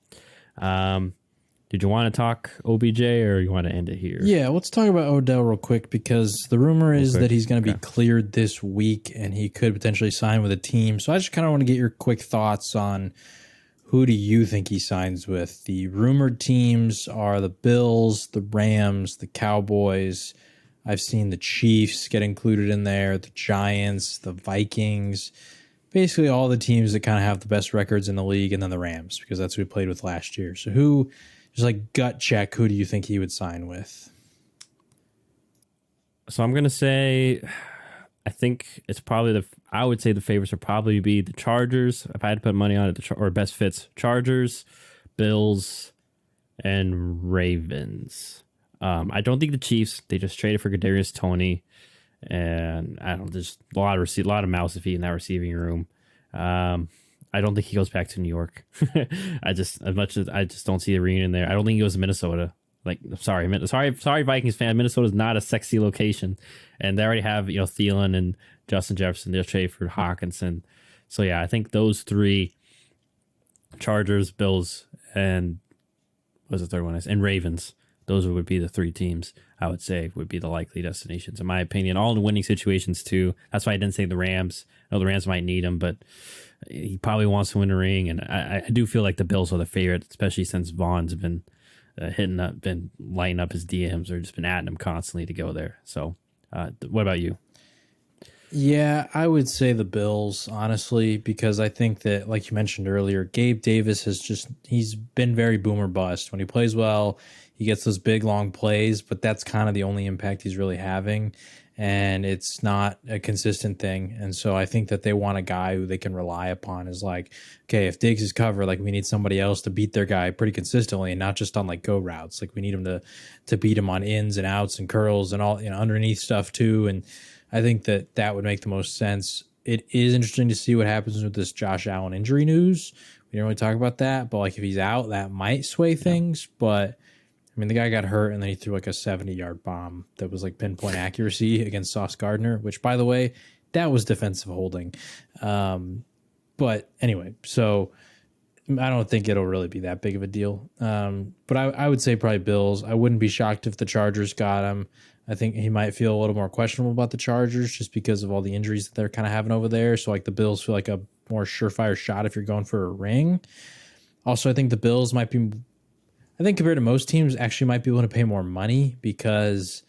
Did you want to talk OBJ or you want to end it here? Yeah, let's talk about Odell real quick because the rumor is that he's going to be cleared this week and he could potentially sign with a team. So I just kind of want to get your quick thoughts on who do you think he signs with? The rumored teams are the Bills, the Rams, the Cowboys. I've seen the Chiefs get included in there, the Giants, the Vikings. Basically all the teams that kind of have the best records in the league, and then the Rams because that's who we played with last year. So who... Just like gut check, who do you think he would sign with? So I'm going to say, I think it's probably I would say the favorites would probably be the Chargers. If I had to put money on it, or best fits, Chargers, Bills, and Ravens. I don't think the Chiefs, they just traded for Kadarius Toney. And I don't, there's a lot of mouths to feed in that receiving room. I don't think he goes back to New York. I just don't see a reunion there. I don't think he goes to Minnesota. Like, sorry, Vikings fan. Minnesota's not a sexy location, and they already have Thielen and Justin Jefferson. They'll trade for Hawkinson. So I think those three, Chargers, Bills, and what was the third one? And Ravens. Those would be the three teams I would say would be the likely destinations, in my opinion. All in winning situations too. That's why I didn't say the Rams. I know the Rams might need him, but he probably wants to win a ring, and I do feel like the Bills are the favorite, especially since Vaughn's been been lighting up his DMs or just been at him constantly to go there. So, what about you? Yeah, I would say the Bills, honestly, because I think that, like you mentioned earlier, Gabe Davis he's been very boomer bust. When he plays well, he gets those big, long plays, but that's kind of the only impact he's really having. And it's not a consistent thing. And so I think that they want a guy who they can rely upon is like, okay, if Diggs is covered, like we need somebody else to beat their guy pretty consistently and not just on like go routes. Like we need him to beat him on ins and outs and curls and all, underneath stuff too. And I think that would make the most sense. It is interesting to see what happens with this Josh Allen injury news. We didn't really talk about that, but like if he's out, that might sway things. But I mean, the guy got hurt and then he threw like a 70-yard bomb that was like pinpoint accuracy against Sauce Gardner, which, by the way, that was defensive holding. But anyway, so I don't think it'll really be that big of a deal. But I would say probably Bills. I wouldn't be shocked if the Chargers got him. I think he might feel a little more questionable about the Chargers just because of all the injuries that they're kind of having over there. So like the Bills feel like a more surefire shot if you're going for a ring. Also, I think the Bills might be, I think compared to most teams, actually might be willing to pay more money because,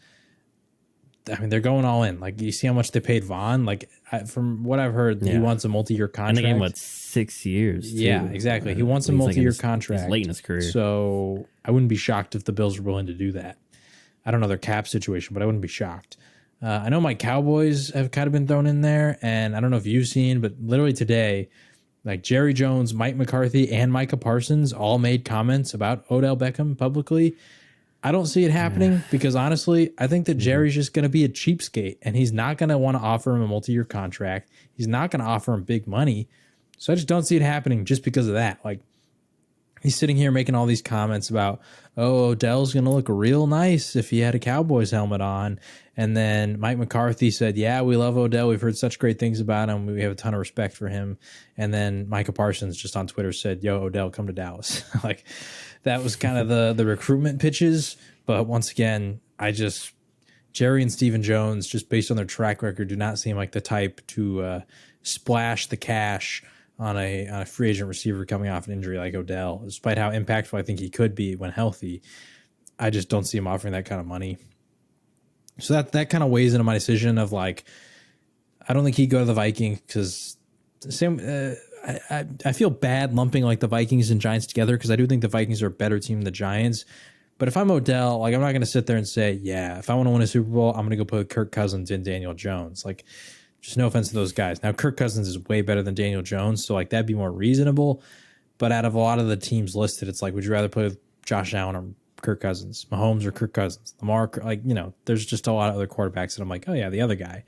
I mean, they're going all in. Like, you see how much they paid Vaughn? Like, from what I've heard, he wants a multi-year contract. And again, what, 6 years? Too. Yeah, exactly. He wants a multi-year contract. He's late in his career. So I wouldn't be shocked if the Bills were willing to do that. I don't know their cap situation, but I wouldn't be shocked. I know my Cowboys have kind of been thrown in there, and I don't know if you've seen, but literally today, like Jerry Jones, Mike McCarthy, and Micah Parsons all made comments about Odell Beckham publicly. I don't see it happening because honestly, I think that Jerry's just going to be a cheapskate and he's not going to want to offer him a multi-year contract. He's not going to offer him big money. So I just don't see it happening just because of that. Like, he's sitting here making all these comments about, oh, Odell's going to look real nice if he had a Cowboys helmet on. And then Mike McCarthy said, yeah, we love Odell. We've heard such great things about him. We have a ton of respect for him. And then Micah Parsons just on Twitter said, yo, Odell, come to Dallas. Like, that was kind of the recruitment pitches. But once again, Jerry and Stephen Jones, just based on their track record, do not seem like the type to splash the cash on a free agent receiver coming off an injury like Odell. Despite how impactful I think he could be when healthy, I just don't see him offering that kind of money. So that kind of weighs into my decision of like, I don't think he'd go to the Vikings because I feel bad lumping like the Vikings and Giants together because I do think the Vikings are a better team than the Giants. But if I'm Odell, like I'm not going to sit there and say, yeah, if I want to win a Super Bowl, I'm going to go put Kirk Cousins and Daniel Jones. Like, just no offense to those guys. Now, Kirk Cousins is way better than Daniel Jones, so like that'd be more reasonable. But out of a lot of the teams listed, it's like, would you rather play with Josh Allen or Kirk Cousins, Mahomes or Kirk Cousins, Lamar? Like, you know, there's just a lot of other quarterbacks that I'm like, oh yeah, the other guy.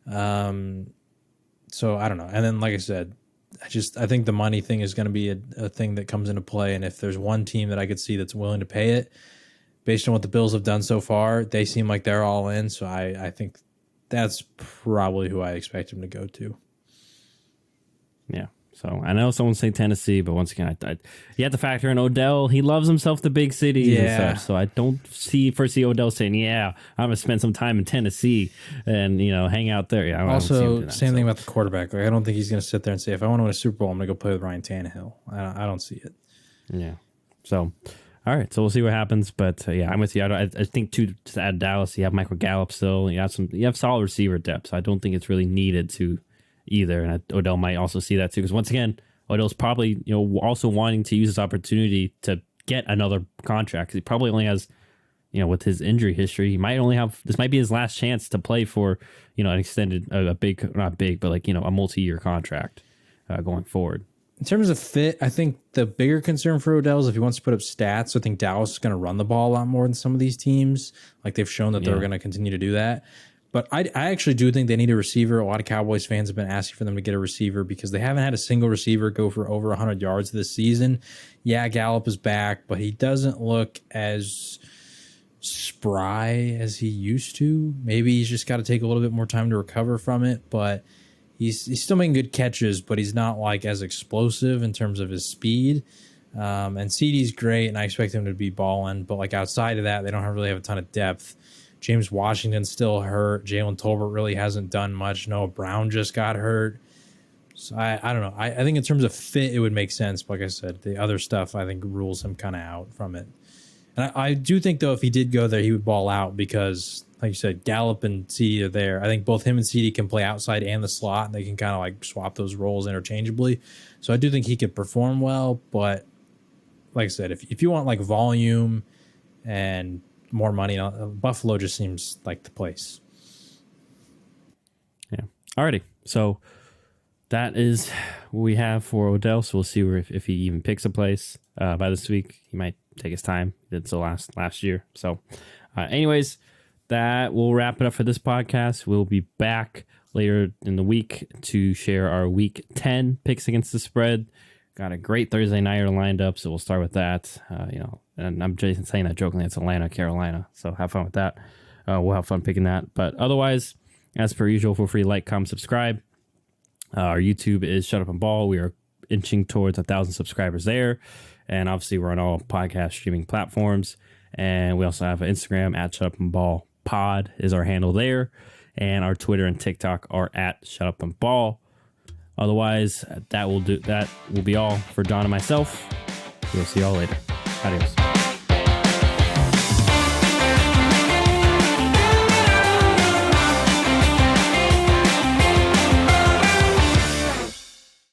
So I don't know. And then, like I said, I think the money thing is going to be a thing that comes into play. And if there's one team that I could see that's willing to pay it, based on what the Bills have done so far, they seem like they're all in. So I think that's probably who I expect him to go to. Yeah. So I know someone say Tennessee, but once again, you have to factor in Odell. He loves himself the big cities and such. So I don't foresee Odell saying, "Yeah, I'm gonna spend some time in Tennessee and hang out there." Yeah. Also, same thing about the quarterback. Like, I don't think he's gonna sit there and say, "If I want to win a Super Bowl, I'm gonna go play with Ryan Tannehill." I don't see it. Yeah. So. All right, so we'll see what happens, but yeah, I'm with you. I think to add Dallas, you have Michael Gallup still. You have solid receiver depth. So I don't think it's really needed to either, and Odell might also see that too. Because once again, Odell's probably also wanting to use this opportunity to get another contract. Because he probably only has, with his injury history, he might only have this might be his last chance to play for an extended, a big, not big, but like a multi-year contract going forward. In terms of fit, I think the bigger concern for Odell is if he wants to put up stats. I think Dallas is going to run the ball a lot more than some of these teams. Like, they've shown that they're going to continue to do that. But I actually do think they need a receiver. A lot of Cowboys fans have been asking for them to get a receiver because they haven't had a single receiver go for over 100 yards this season. Yeah, Gallup is back, but he doesn't look as spry as he used to. Maybe he's just got to take a little bit more time to recover from it, but he's still making good catches, but he's not like as explosive in terms of his speed. And CeeDee's great, and I expect him to be balling. But like outside of that, they don't really have a ton of depth. James Washington's still hurt. Jalen Tolbert really hasn't done much. Noah Brown just got hurt. So I don't know. I think in terms of fit, it would make sense. But like I said, the other stuff I think rules him kind of out from it. And I do think, though, if he did go there, he would ball out because, like you said, Gallup and CeeDee are there. I think both him and CeeDee can play outside and the slot, and they can kind of like swap those roles interchangeably. So I do think he could perform well. But like I said, if you want like volume and more money, Buffalo just seems like the place. Yeah. Alrighty. So that is what we have for Odell. So we'll see if he even picks a place by this week. He might take his time. He did so last year. So anyways, that will wrap it up for this podcast. We'll be back later in the week to share our week 10 picks against the spread. Got a great Thursday nighter lined up, so we'll start with that. And I'm just saying that jokingly. It's Atlanta, Carolina, so have fun with that. We'll have fun picking that. But otherwise, as per usual, feel free to like, comment, subscribe. Our YouTube is Shut Up and Ball. We are inching towards 1,000 subscribers there, and obviously we're on all podcast streaming platforms. And we also have an Instagram at Shut Up and Ball Pod is our handle there, and our Twitter and TikTok are at Shut Up and Ball. Otherwise, that will be all for Don and myself. We'll see y'all later. Adios.